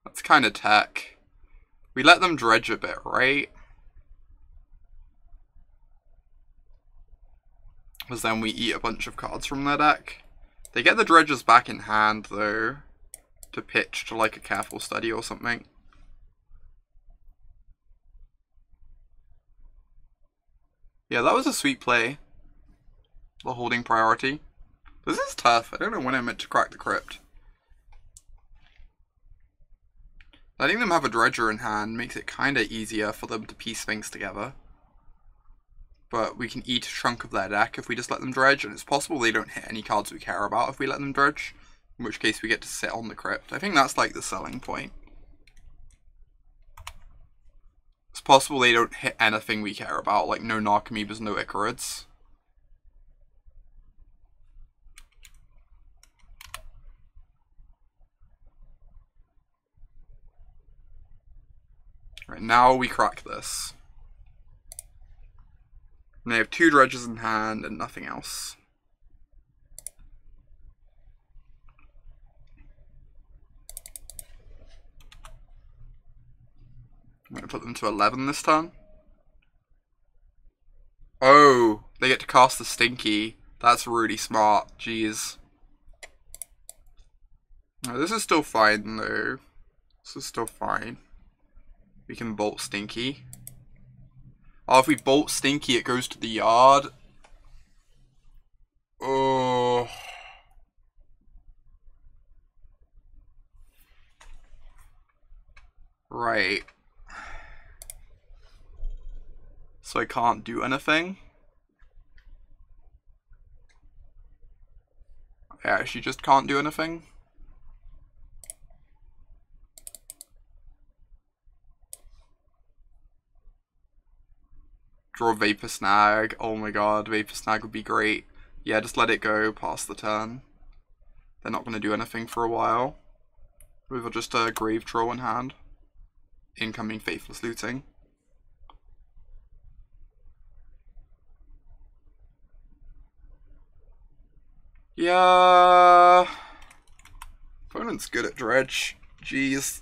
That's kind of tech. We let them dredge a bit, right? Because then we eat a bunch of cards from their deck. They get the dredges back in hand, though, to pitch to like a careful study or something. Yeah, that was a sweet play. The holding priority. This is tough. I don't know when I meant to crack the Crypt. Letting them have a dredger in hand makes it kind of easier for them to piece things together. But we can eat a chunk of their deck if we just let them dredge, and it's possible they don't hit any cards we care about if we let them dredge, in which case we get to sit on the Crypt. I think that's like the selling point. It's possible they don't hit anything we care about, like no Narcomoebas, no Icarids. Right, now we crack this. And they have 2 dredges in hand and nothing else. I'm going to put them to 11 this turn. Oh, they get to cast the Stinky. That's really smart. Jeez. No, this is still fine though. This is still fine. We can bolt Stinky. Oh, if we bolt Stinky, it goes to the yard. Oh. Right. So I can't do anything. I actually just can't do anything. Draw Vapor Snag. Oh my god, Vapor Snag would be great. Yeah, just let it go past the turn. They're not going to do anything for a while. With just a Grave Troll in hand. Incoming Faithless Looting. Yeah. Opponent's good at dredge. Jeez.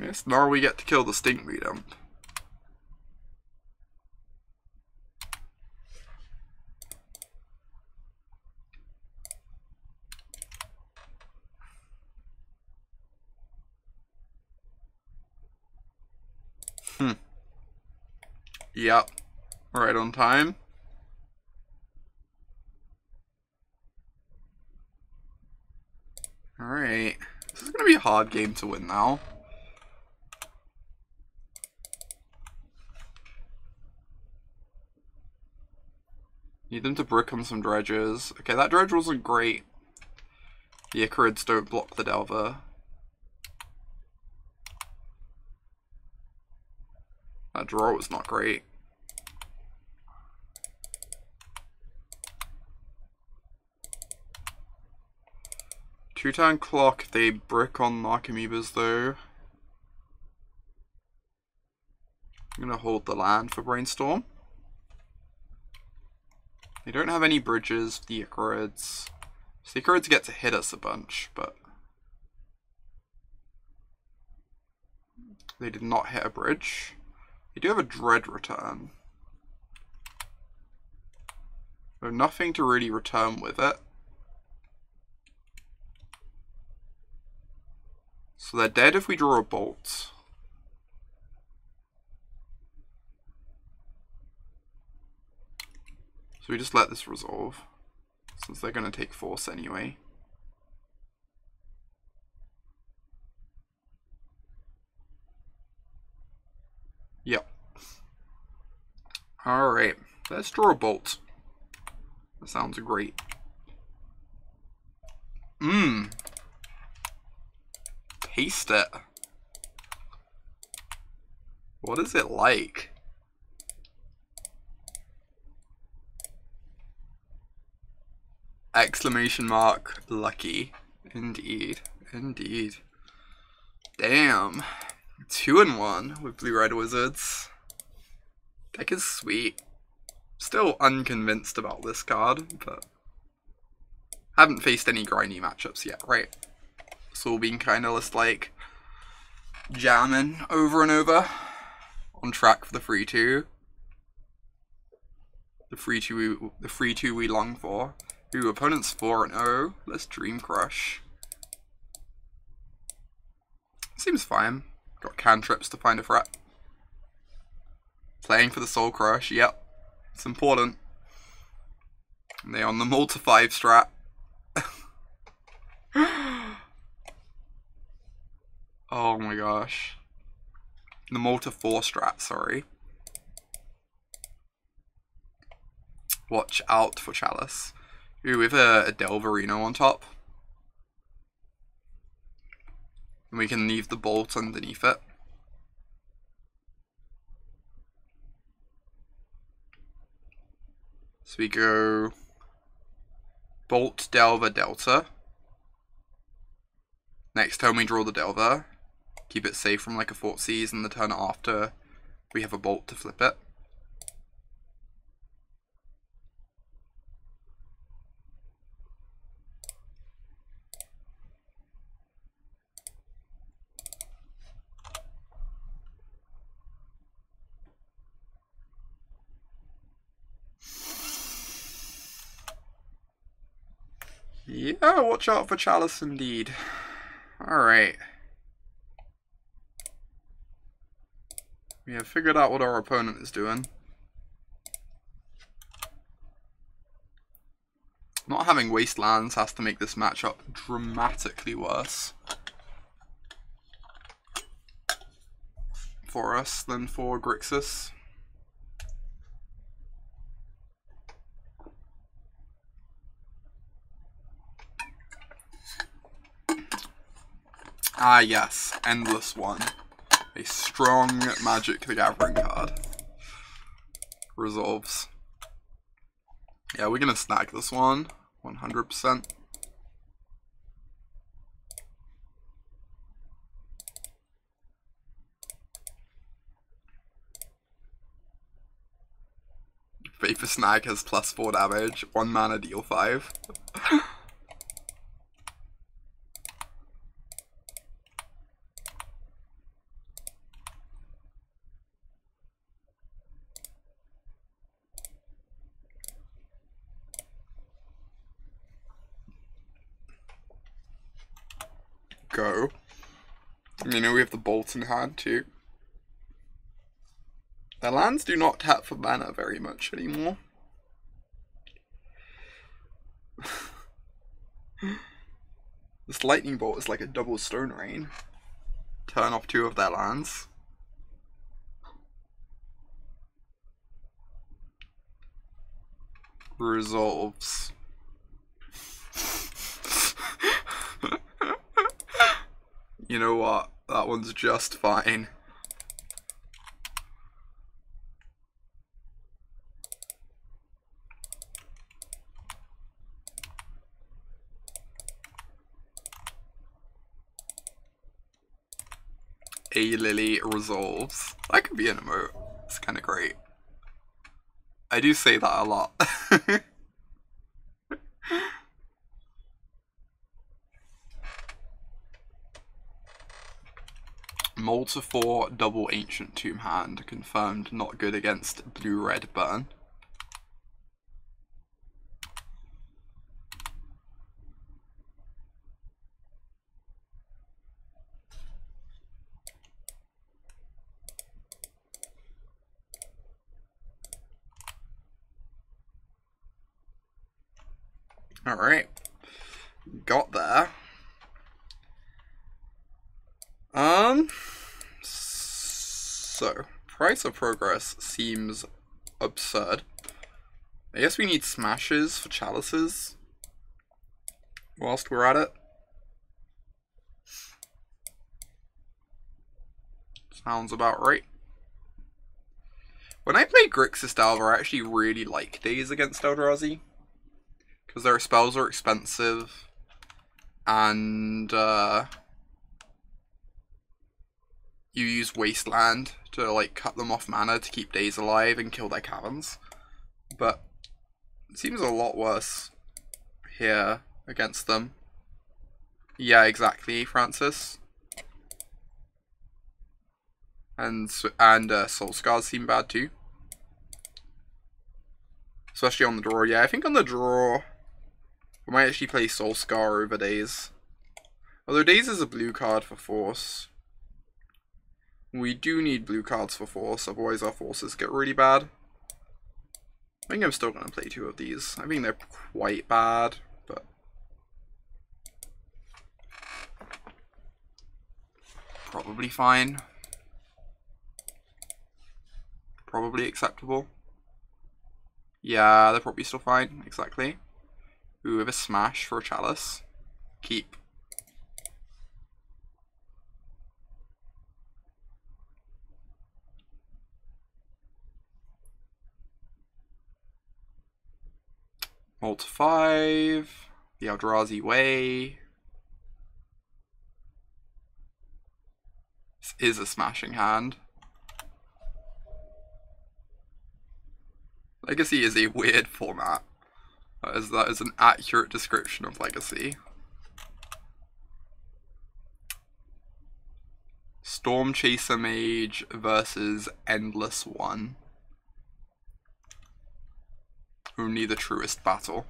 Yes, now we get to kill the Stinkweed Imp. Yep. Right on time. Alright. This is going to be a hard game to win now. Need them to brick on some dredges. Okay, that dredge wasn't great. The Icarids don't block the Delver. That draw was not great. Two-turn clock, they brick on Narcomoebas though. I'm gonna hold the land for Brainstorm. They don't have any bridges for the Icarids. So the Icarids get to hit us a bunch, but they did not hit a bridge. They do have a Dread return. But nothing to really return with it. So they're dead if we draw a bolt. So we just let this resolve. since they're going to take force anyway. Yep. Alright, let's draw a bolt. That sounds great. Taste it. What is it like? Exclamation mark, lucky. Indeed, indeed. Damn. 2-1 with blue-red wizards. Deck is sweet. Still unconvinced about this card, but haven't faced any grindy matchups yet, right? It's all been kind of just like jamming over and over. On track for the 3-2. The 3-2 we long for. Ooh, opponent's 4-0. Let's Dream Crush. Seems fine. Got cantrips to find a threat. Playing for the Soul Crush, yep. It's important. And they on the Multi 5 strat. Oh my gosh. The Multi 4 strat, sorry. Watch out for Chalice. Ooh, with a Delverino on top. And we can leave the bolt underneath it. So we go Bolt, Delver, Delta. Next turn we draw the Delver. Keep it safe from like a Fort Seize, and the turn after we have a Bolt to flip it. Yeah, watch out for Chalice indeed. Alright. We have figured out what our opponent is doing. Not having Wastelands has to make this matchup dramatically worse for us than for Grixis. Ah yes, Endless One. A strong Magic the Gathering card. Resolves. Yeah, we're gonna snag this one, 100%. Vapor Snag has +4 damage, 1 mana deal 5. Go. You know we have the Bolt in hand too. Their lands do not tap for mana very much anymore. This Lightning Bolt is like a double Stone Rain. Turn off 2 of their lands. Resolves. You know what? That one's just fine. A Lily resolves. That could be an emote. It's kind of great. I do say that a lot. Multi 4 double Ancient Tomb hand confirmed not good against blue-red burn. Alright. Got there. So, price of progress seems absurd. I guess we need smashes for chalices whilst we're at it. Sounds about right. When I play Grixis Delver, I actually really like Daze against Eldrazi, because their spells are expensive, and you use Wasteland to like cut them off mana to keep Daze alive and kill their caverns. But it seems a lot worse here against them. Yeah, exactly, Francis. And Soul-Scars seem bad too. Especially on the draw. Yeah, I think on the draw, we might actually play Soul-Scar over Daze. Although Daze is a blue card for Force. We do need blue cards for Force, otherwise our Forces get really bad. I think I'm still going to play 2 of these. I think they're quite bad, but probably fine. Probably acceptable. Yeah, they're probably still fine, exactly. Ooh, with a smash for a chalice. Keep. Ult 5. The Eldrazi way. This is a smashing hand. Legacy is a weird format. That is an accurate description of Legacy. Stormchaser Mage versus Endless One. Only the truest battle.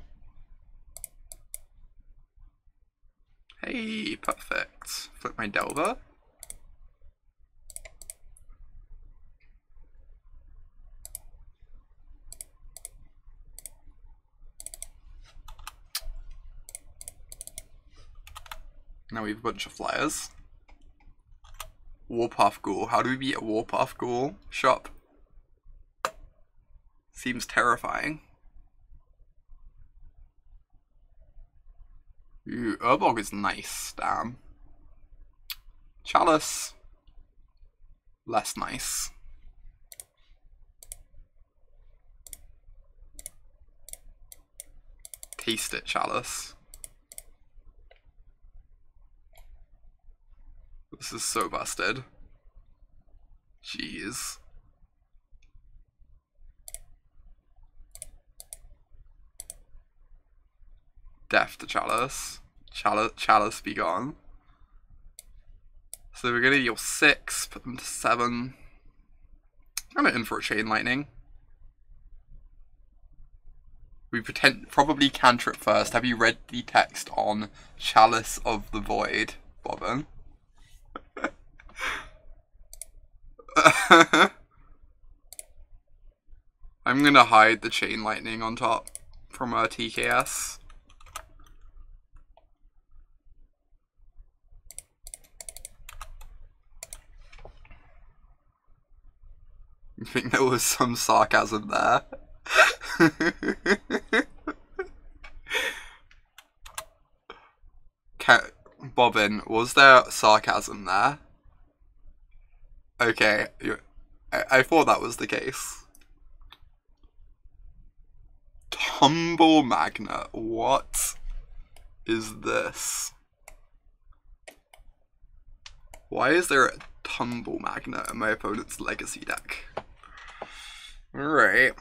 Hey, perfect. Flip my Delver. Now we have a bunch of flyers. Warpath Ghoul. How do we beat a Warpath Ghoul? Shop. Seems terrifying. Ooh, Urbog is nice, damn. Chalice. Less nice. Taste it, Chalice. This is so busted. Jeez. Death to Chalice. Chalice be gone. So we're gonna deal 6, put them to 7. I'm in for a Chain Lightning. We probably cantrip first. Have you read the text on Chalice of the Void, Bobbin? I'm gonna hide the Chain Lightning on top from our TKS. I think there was some sarcasm there. Bobbin, was there sarcasm there? Okay, I thought that was the case. Tumble Magnet, what is this? Why is there a Tumble Magnet in my opponent's Legacy deck? Alright.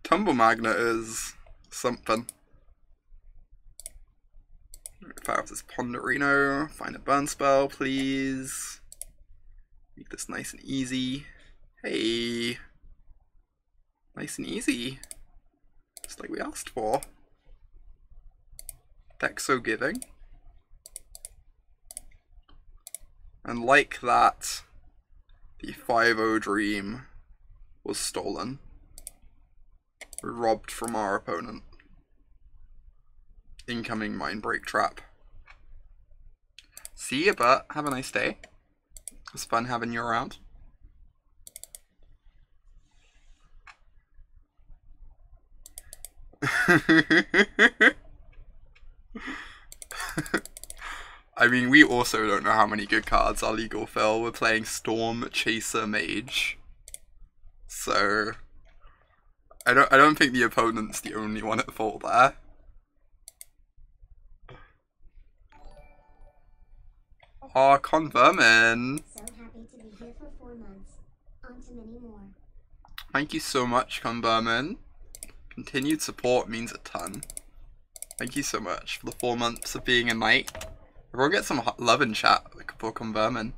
Tumble Magnet is something. Fire off this Ponderino. Find a burn spell, please. Make this nice and easy. Hey. Nice and easy. Just like we asked for. Deck so giving. And like that, the 5-0 dream was stolen. Robbed from our opponent. Incoming Mindbreak trap. See you, but have a nice day. It was fun having you around. I mean, we also don't know how many good cards are legal, Phil. We're playing Stormchaser Mage. So I don't think the opponent's the only one at fault there. Aw, Convermin. So happy to be here for 4 months. On to many more. Thank you so much, Convermin. Continued support means a ton. Thank you so much for the 4 months of being a knight. Everyone get some love in chat for Convermin.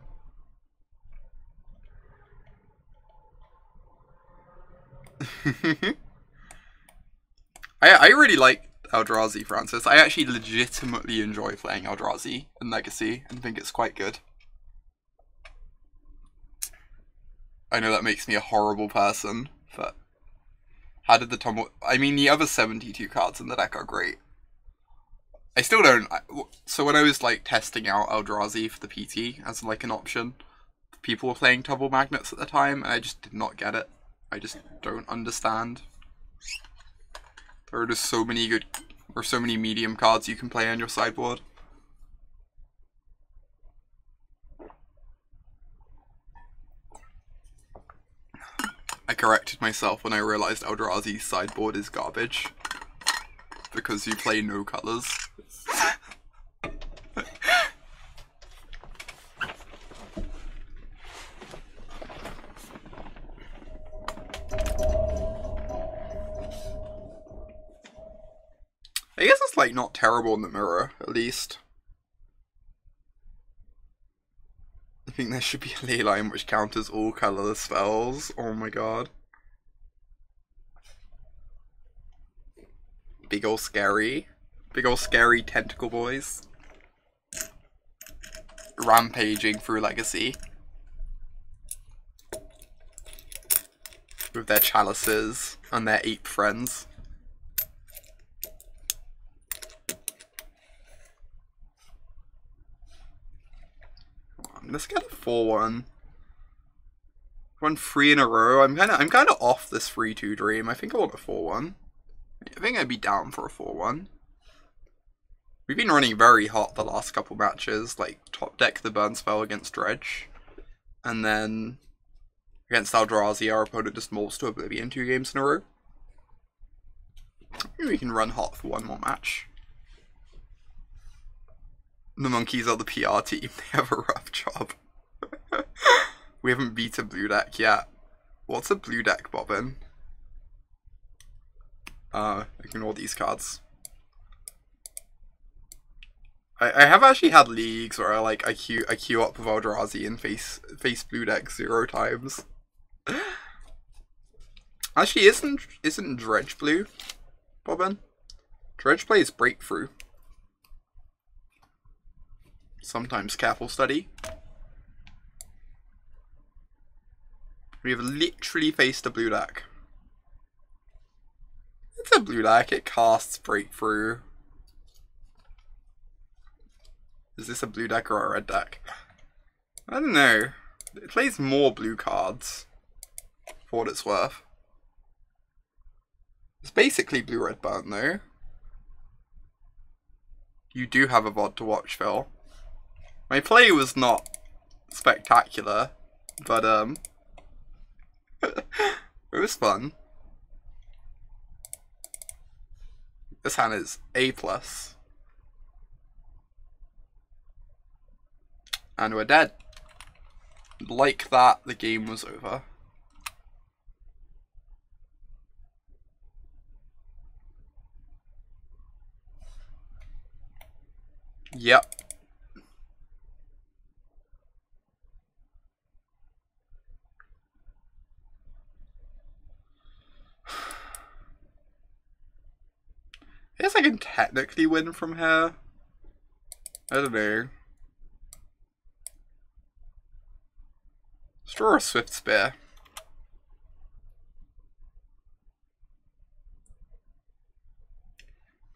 I really like Eldrazi, Francis. I actually legitimately enjoy playing Eldrazi in Legacy and think it's quite good. I know that makes me a horrible person, but how did the Tumble... I mean, the other 72 cards in the deck are great. I still don't... So when I was, like, testing out Eldrazi for the PT as, like, an option, people were playing Tumble Magnets at the time, and I just did not get it. I just don't understand. There are just so many good... or so many medium cards you can play on your sideboard. I corrected myself when I realized Eldrazi's sideboard is garbage. Because you play no colors. I guess it's like not terrible in the mirror, at least. I think there should be a ley line which counters all colorless spells. Oh my god. Big ol' scary tentacle boys. Rampaging through Legacy. With their chalices and their ape friends. Let's get a 4-1. Won 3 in a row. I'm kinda off this 3-2 dream. I think I want a 4-1. I think I'd be down for a 4-1. We've been running very hot the last couple matches, like top deck the burn spell against Dredge. And then against Eldrazi, our opponent just molts to Oblivion 2 games in a row. Maybe we can run hot for one more match. The monkeys are the PR team. They have a rough job. We haven't beat a blue deck yet. What's a blue deck, Bobbin? Ignore these cards. I have actually had leagues where I queue up with Eldrazi and face blue deck 0 times. Actually, isn't Dredge blue, Bobbin? Dredge plays Breakthrough. Sometimes Careful Study. We have literally faced a blue deck. It's a blue deck, it casts Breakthrough. Is this a blue deck or a red deck? I don't know. It plays more blue cards, for what it's worth. It's basically blue-red burn though. You do have a VOD to watch, Phil. My play was not spectacular, but it was fun. This hand is A+. And we're dead. Like that, the game was over. Yep. I guess I can technically win from here. I don't know. Let's draw a Swiftspear.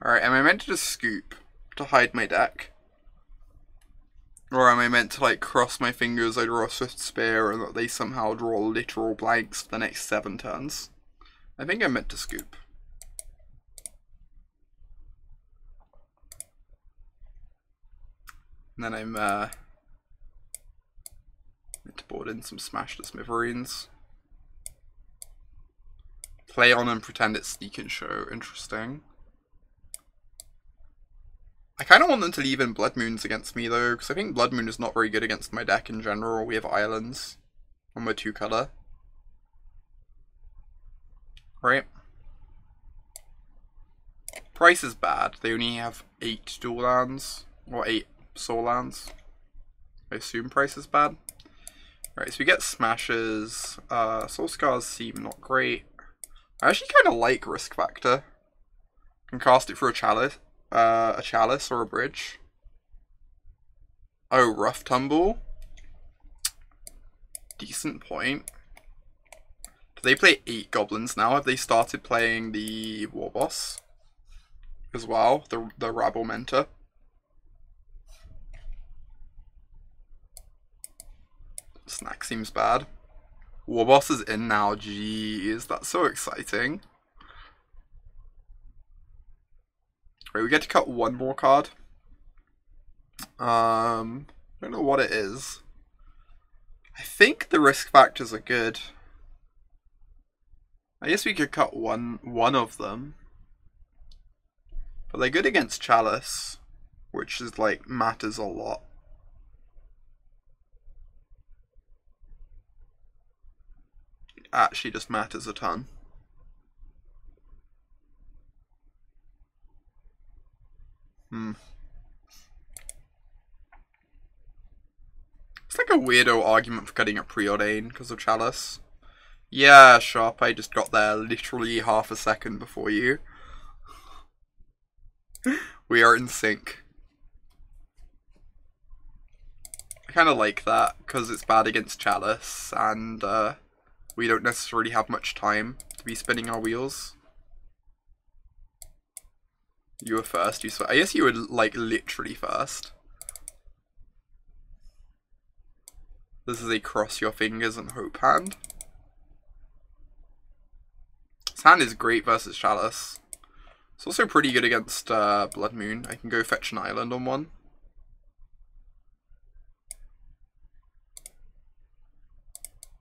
Alright, am I meant to just scoop to hide my deck? Or am I meant to like cross my fingers, I draw a Swiftspear and that they somehow draw literal blanks for the next 7 turns? I think I'm meant to scoop. And then I'm meant to board in some Smash the Smithereens. Play on and pretend it's Sneak and Show. Interesting. I kind of want them to leave in Blood Moons against me though, because I think Blood Moon is not very good against my deck in general. We have islands on my 2-color. Right. Price is bad. They only have 8 dual lands, or 8 soul lands. I assume price is bad. Right, so we get smashes. Soul-Scars seem not great. I actually kind of like Risk Factor. Can cast it for a chalice or a bridge. Oh, Rough Tumble. Decent point. Do they play 8 goblins now? Have they started playing the War Boss as well? The Rabble Mentor. Snack seems bad. War Boss is in now. Jeez, that's so exciting. Right, we get to cut one more card. I don't know what it is. I think the risk factors are good. I guess we could cut one of them. But they're good against Chalice, which is like matters a lot. It actually just matters a ton. It's like a weirdo argument for cutting a Preordain because of Chalice. Yeah, Sharp, I just got there literally half a second before you. We are in sync. I kind of like that because it's bad against Chalice and we don't necessarily have much time to be spinning our wheels. You were first. I guess you were like literally first. This is a cross your fingers and hope hand. This hand is great versus Chalice. It's also pretty good against Blood Moon. I can go fetch an island on one.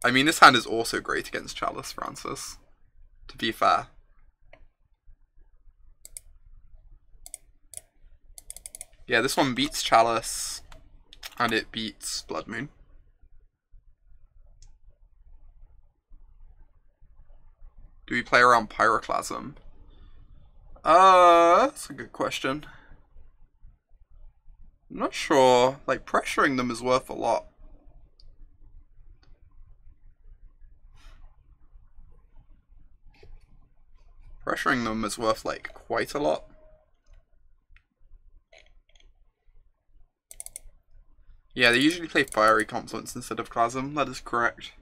I mean, this hand is also great against Chalice, Francis. To be fair. Yeah, this one beats Chalice, and it beats Blood Moon. Do we play around Pyroclasm? That's a good question. I'm not sure. Like, pressuring them is worth a lot. Pressuring them is worth, like, quite a lot. Yeah, they usually play Fiery Confluence instead of Clasm, that is correct.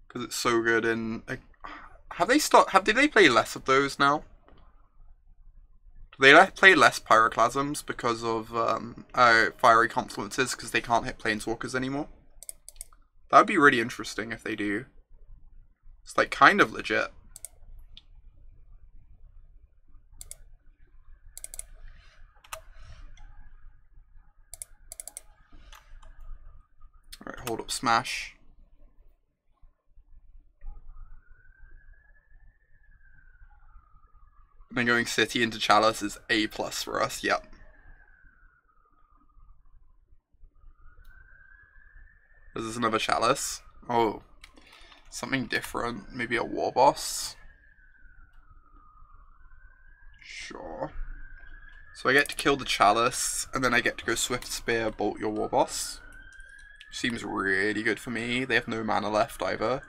Because it's so good in... Did they play less of those now? Do they play less Pyroclasms because of Fiery Confluences because they can't hit Planeswalkers anymore? That would be really interesting if they do. It's like kind of legit. Alright, hold up Smash. And then going City into Chalice is A+ for us, yep. This is another Chalice. Oh, something different. Maybe a War Boss. Sure. So I get to kill the Chalice, and then I get to go Swiftspear, bolt your war boss. Seems really good for me. They have no mana left either.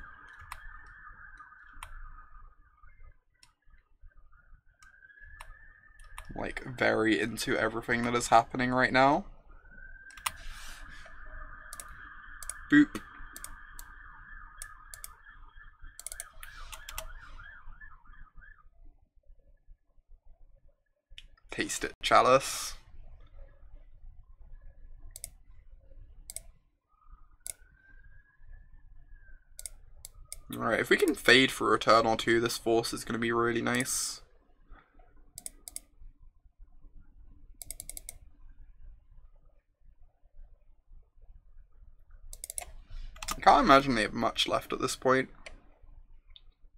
Like, very into everything that is happening right now. Boop. Taste it, Chalice. Alright, if we can fade for a turn or two, this force is going to be really nice. I can't imagine they have much left at this point.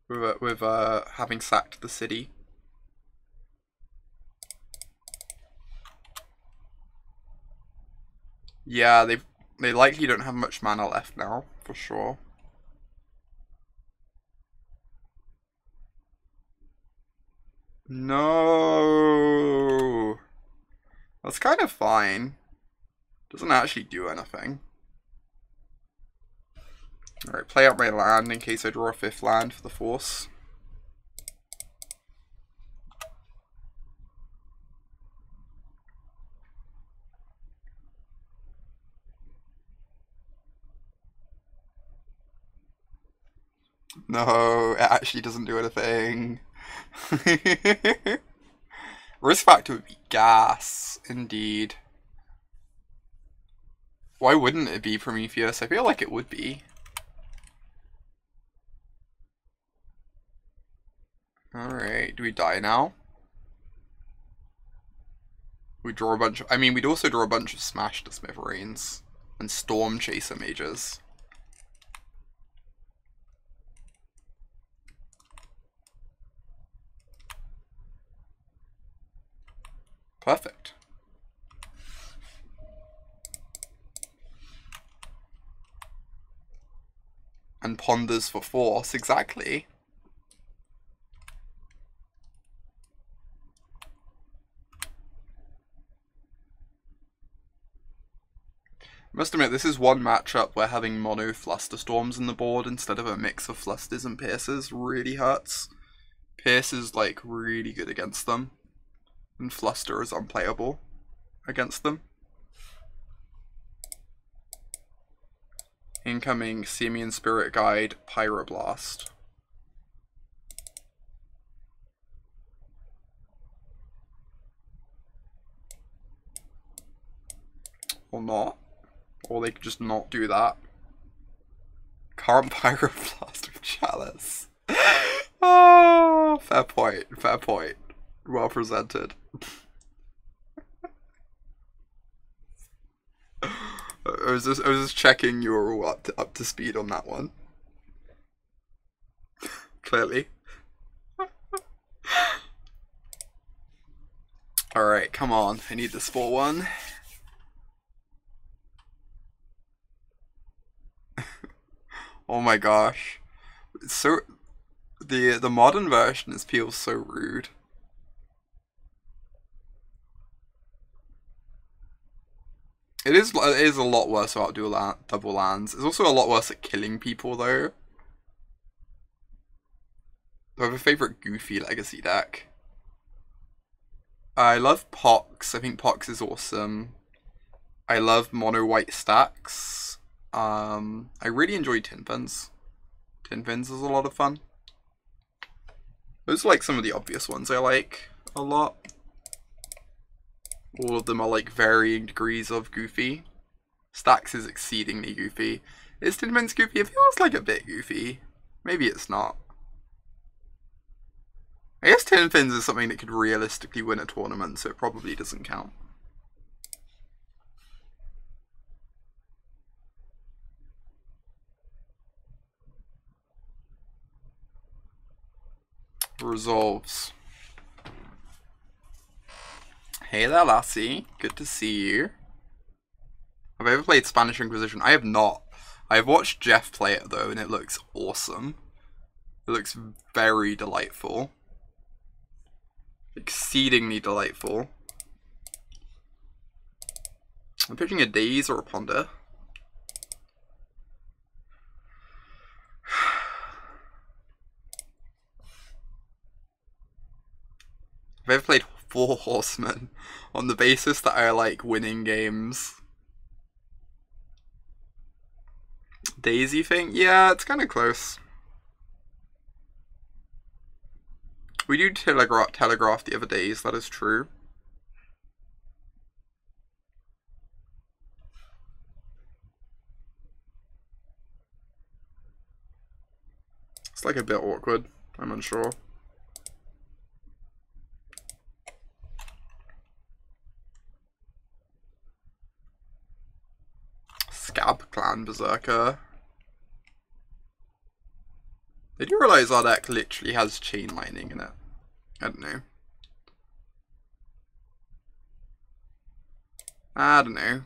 With having sacked the city. Yeah, they likely don't have much mana left now, for sure. No, that's kind of fine. Doesn't actually do anything. Alright, play out my land in case I draw a 5th land for the force. No, it actually doesn't do anything. Risk factor would be gas, indeed. Why wouldn't it be Prometheus? I feel like it would be. Alright, do we die now? We draw a bunch of... I mean, we'd also draw a bunch of Smashed Smithereens and Stormchaser Mages. Perfect. And ponders for force, exactly. I must admit, this is one matchup where having mono Flusterstorms in the board instead of a mix of Flusters and Pierces really hurts. Pierce is like really good against them, and Fluster is unplayable against them. Incoming Simian Spirit Guide, Pyroblast. Or not. Or they could just not do that. Can't Pyroblast with Chalice. Oh, fair point, fair point. Well presented. I was just checking you were all up to speed on that one. Clearly. Alright, come on. I need this for one. Oh my gosh. It's so... The modern version feels so rude. It is a lot worse about double lands. It's also a lot worse at killing people, though. I have a favourite Goofy Legacy deck. I love Pox. I think Pox is awesome. I love mono white stacks. I really enjoy Tin Fins. Tin Fins is a lot of fun. Those are like some of the obvious ones I like a lot. All of them are like varying degrees of goofy. Stacks is exceedingly goofy. Is Tin Fins goofy? It feels like a bit goofy. Maybe it's not. I guess Tin Fins is something that could realistically win a tournament, so it probably doesn't count. Resolves. Hey there, lassie. Good to see you. Have I ever played Spanish Inquisition? I have not. I have watched Jeff play it though, and it looks awesome. It looks very delightful. Exceedingly delightful. I'm pitching a Daze or a Ponder. I've ever played 4 Horsemen on the basis that I like winning games. Daze, you think? Yeah, it's kind of close. We do telegraph the other days, that is true. It's like a bit awkward, I'm unsure. Scab Clan Berserker. I do realise our deck literally has chain lightning in it. I don't know. I don't know.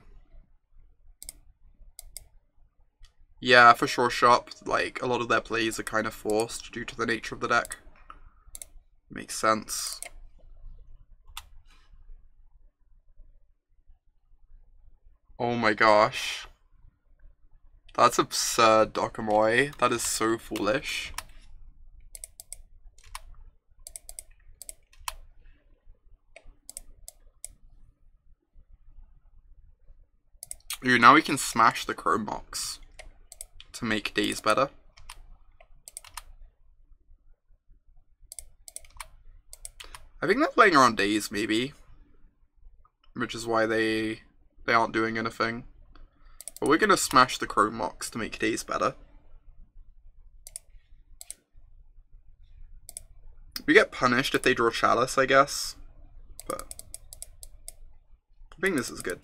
Yeah, for sure shop, like, a lot of their plays are kind of forced due to the nature of the deck. Makes sense. Oh my gosh. That's absurd, Dokamoy. That is so foolish. Ooh, now we can smash the Chrome Mox to make Daze better. I think they're playing around Daze, maybe. Which is why they aren't doing anything. But we're gonna smash the Chrome Mox to make Daze better. We get punished if they draw Chalice, I guess. But I think this is good.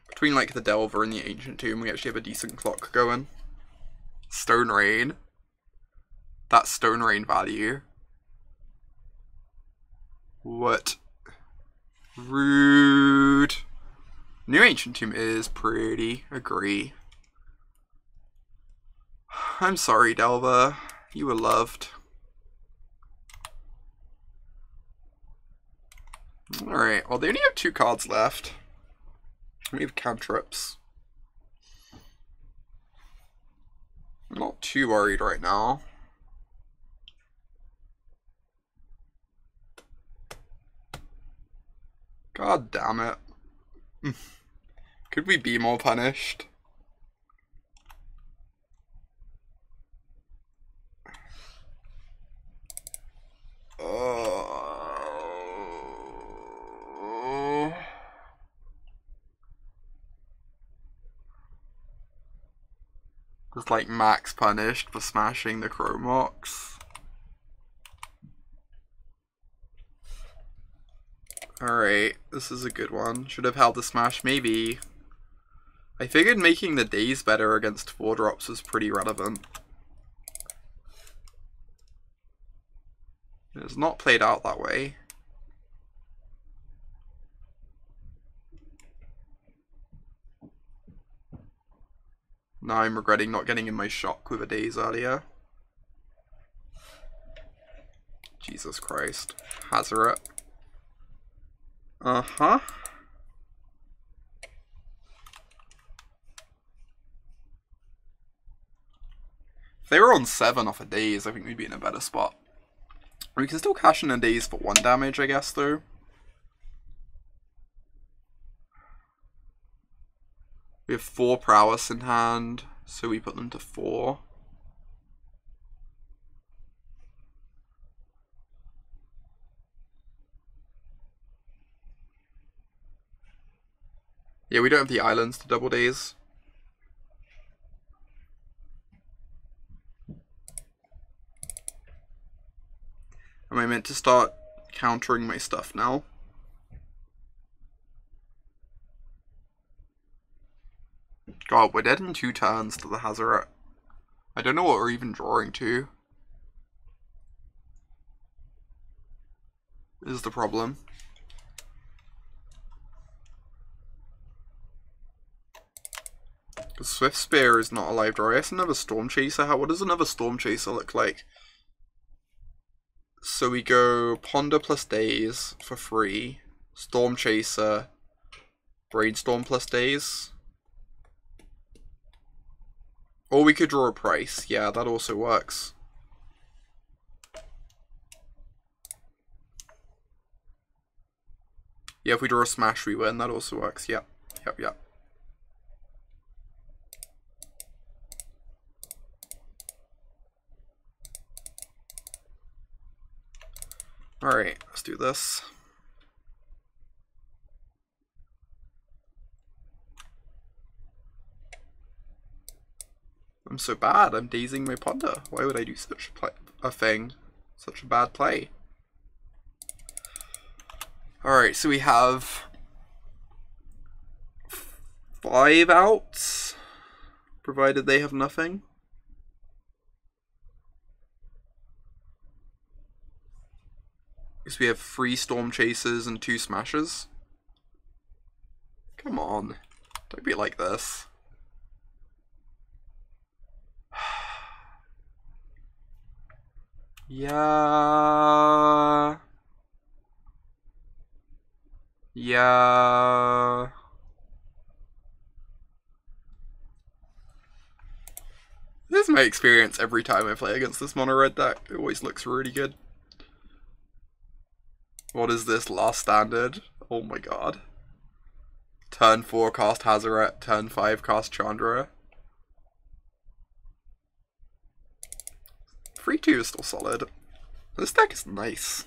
Between like the Delver and the Ancient Tomb, we actually have a decent clock going. Stone Rain. That Stone Rain value. What? Rude. New Ancient Tomb is pretty. Agree. I'm sorry, Delver. You were loved. Alright, well they only have 2 cards left. We have cantrips. I'm not too worried right now. God damn it. Could we be more punished? Just like max punished for smashing the Chrome Mox. Alright, this is a good one. Should have held the smash, maybe. I figured making the Daze better against 4-drops was pretty relevant. It's not played out that way. Now I'm regretting not getting in my shock with a Daze earlier. Jesus Christ. Hazaret. Uh-huh. If they were on 7 off a Daze, I think we'd be in a better spot. We can still cash in a Daze for 1 damage, I guess, though. We have 4 prowess in hand, so we put them to 4. Yeah, we don't have the islands to double Daze. Am I meant to start countering my stuff now? God, we're dead in 2 turns to the Hazaret. I don't know what we're even drawing to. This is the problem. Because Swiftspear is not a live draw. I guess another Stormchaser. What does another Stormchaser look like? So we go Ponder plus Daze for free. Stormchaser. Brainstorm plus Daze. Or we could draw a price. Yeah, that also works. Yeah, if we draw a smash, we win. That also works. Yep. Yep, yep. Alright, let's do this. I'm so bad. I'm dazing my ponder. Why would I do such a thing? Such a bad play. Alright, so we have 5 outs, provided they have nothing. Because we have 3 Stormchasers and 2 Smashers. Come on. Don't be like this. Yeah. Yeah. This is my experience every time I play against this mono red deck. It always looks really good. What is this? Last Standard? Oh my god. Turn 4 cast Hazaret, turn 5 cast Chandra. 3-2 is still solid. This deck is nice.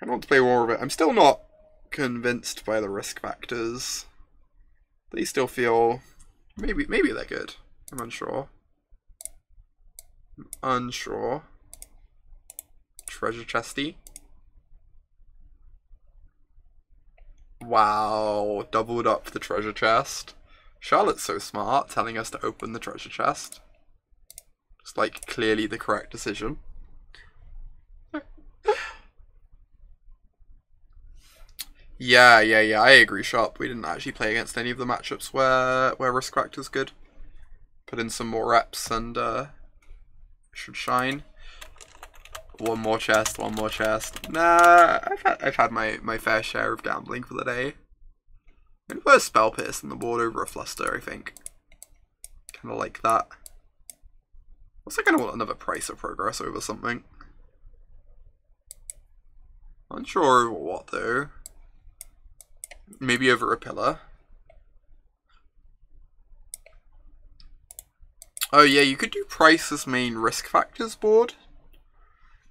I want to play more of it. I'm still not convinced by the risk factors. They still feel... Maybe they're good. I'm unsure. Unsure. Treasure chesty. Wow, doubled up the treasure chest. Charlotte's so smart, telling us to open the treasure chest. It's like clearly the correct decision. Yeah, I agree, Sharp. We didn't actually play against any of the matchups where risk factor's good. Put in some more reps and should shine. One more chest, one more chest. Nah, I've had my fair share of gambling for the day. I'm gonna put a Spell Pierce on the board over a Fluster, I think. Kinda like that. Also kinda want another Price of Progress over something. Unsure over what though. Maybe over a Pillar. Oh yeah, you could do Price as main risk factors board.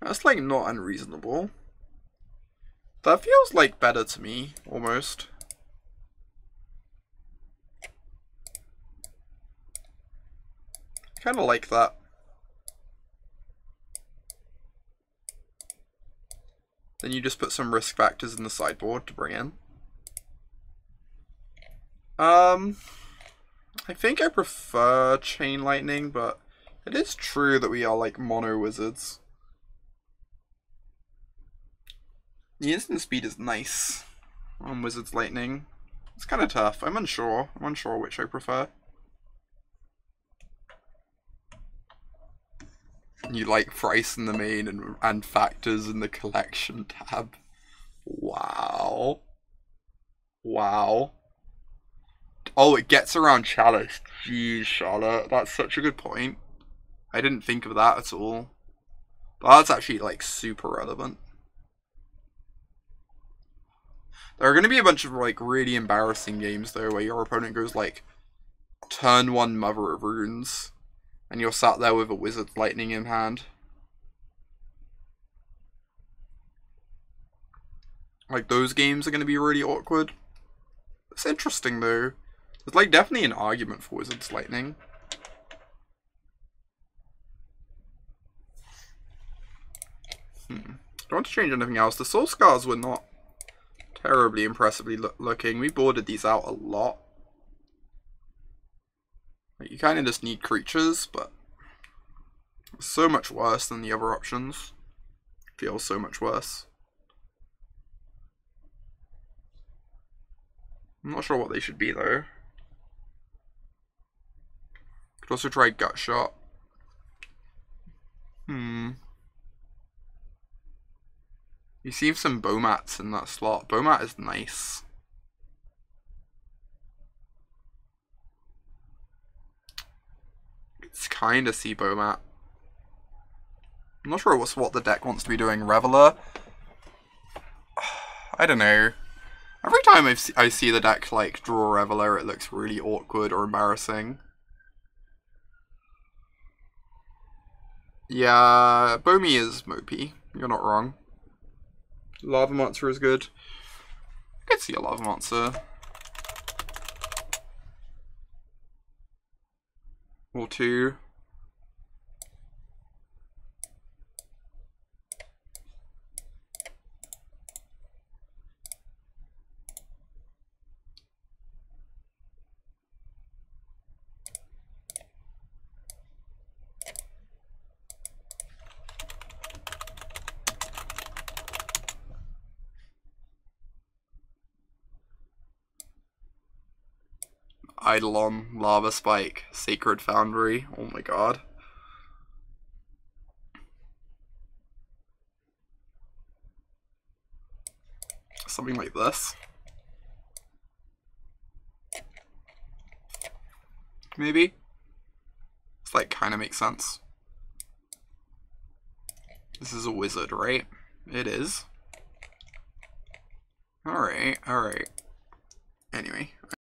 That's like not unreasonable. That feels like better to me, almost. Kinda like that. Then you just put some risk factors in the sideboard to bring in. I think I prefer Chain Lightning, but it is true that we are like mono wizards. The instant speed is nice on Wizard's Lightning. It's kind of tough. I'm unsure. I'm unsure which I prefer. You like price in the main and factors in the collection tab. Wow. Wow. Oh, it gets around Chalice. Jeez, Charlotte. That's such a good point. I didn't think of that at all. But that's actually like super relevant. There are going to be a bunch of like really embarrassing games though where your opponent goes like turn 1 Mother of Runes and you're sat there with a Wizard's Lightning in hand. Like those games are going to be really awkward. It's interesting though. There's like definitely an argument for Wizard's Lightning. Don't want to change anything else. The Soul-Scars were not terribly impressively looking. We boarded these out a lot. Like, you kind of just need creatures, but so much worse than the other options. Feels so much worse. I'm not sure what they should be though. Could also try Gut Shot. You see some Bomats in that slot. Bomat is nice. It's kind of Sibo Mat. I'm not sure what the deck wants to be doing. Reveler? I don't know. Every time I see the deck like draw Reveler, it looks really awkward or embarrassing. Yeah, Bomi is mopey. You're not wrong. Lava Monster is good. I could see a Lava Monster. Or two. Eidolon, Lava Spike, Sacred Foundry. Oh my god. Something like this. Maybe? This like kind of makes sense. This is a wizard, right? It is. Alright, alright. Anyway.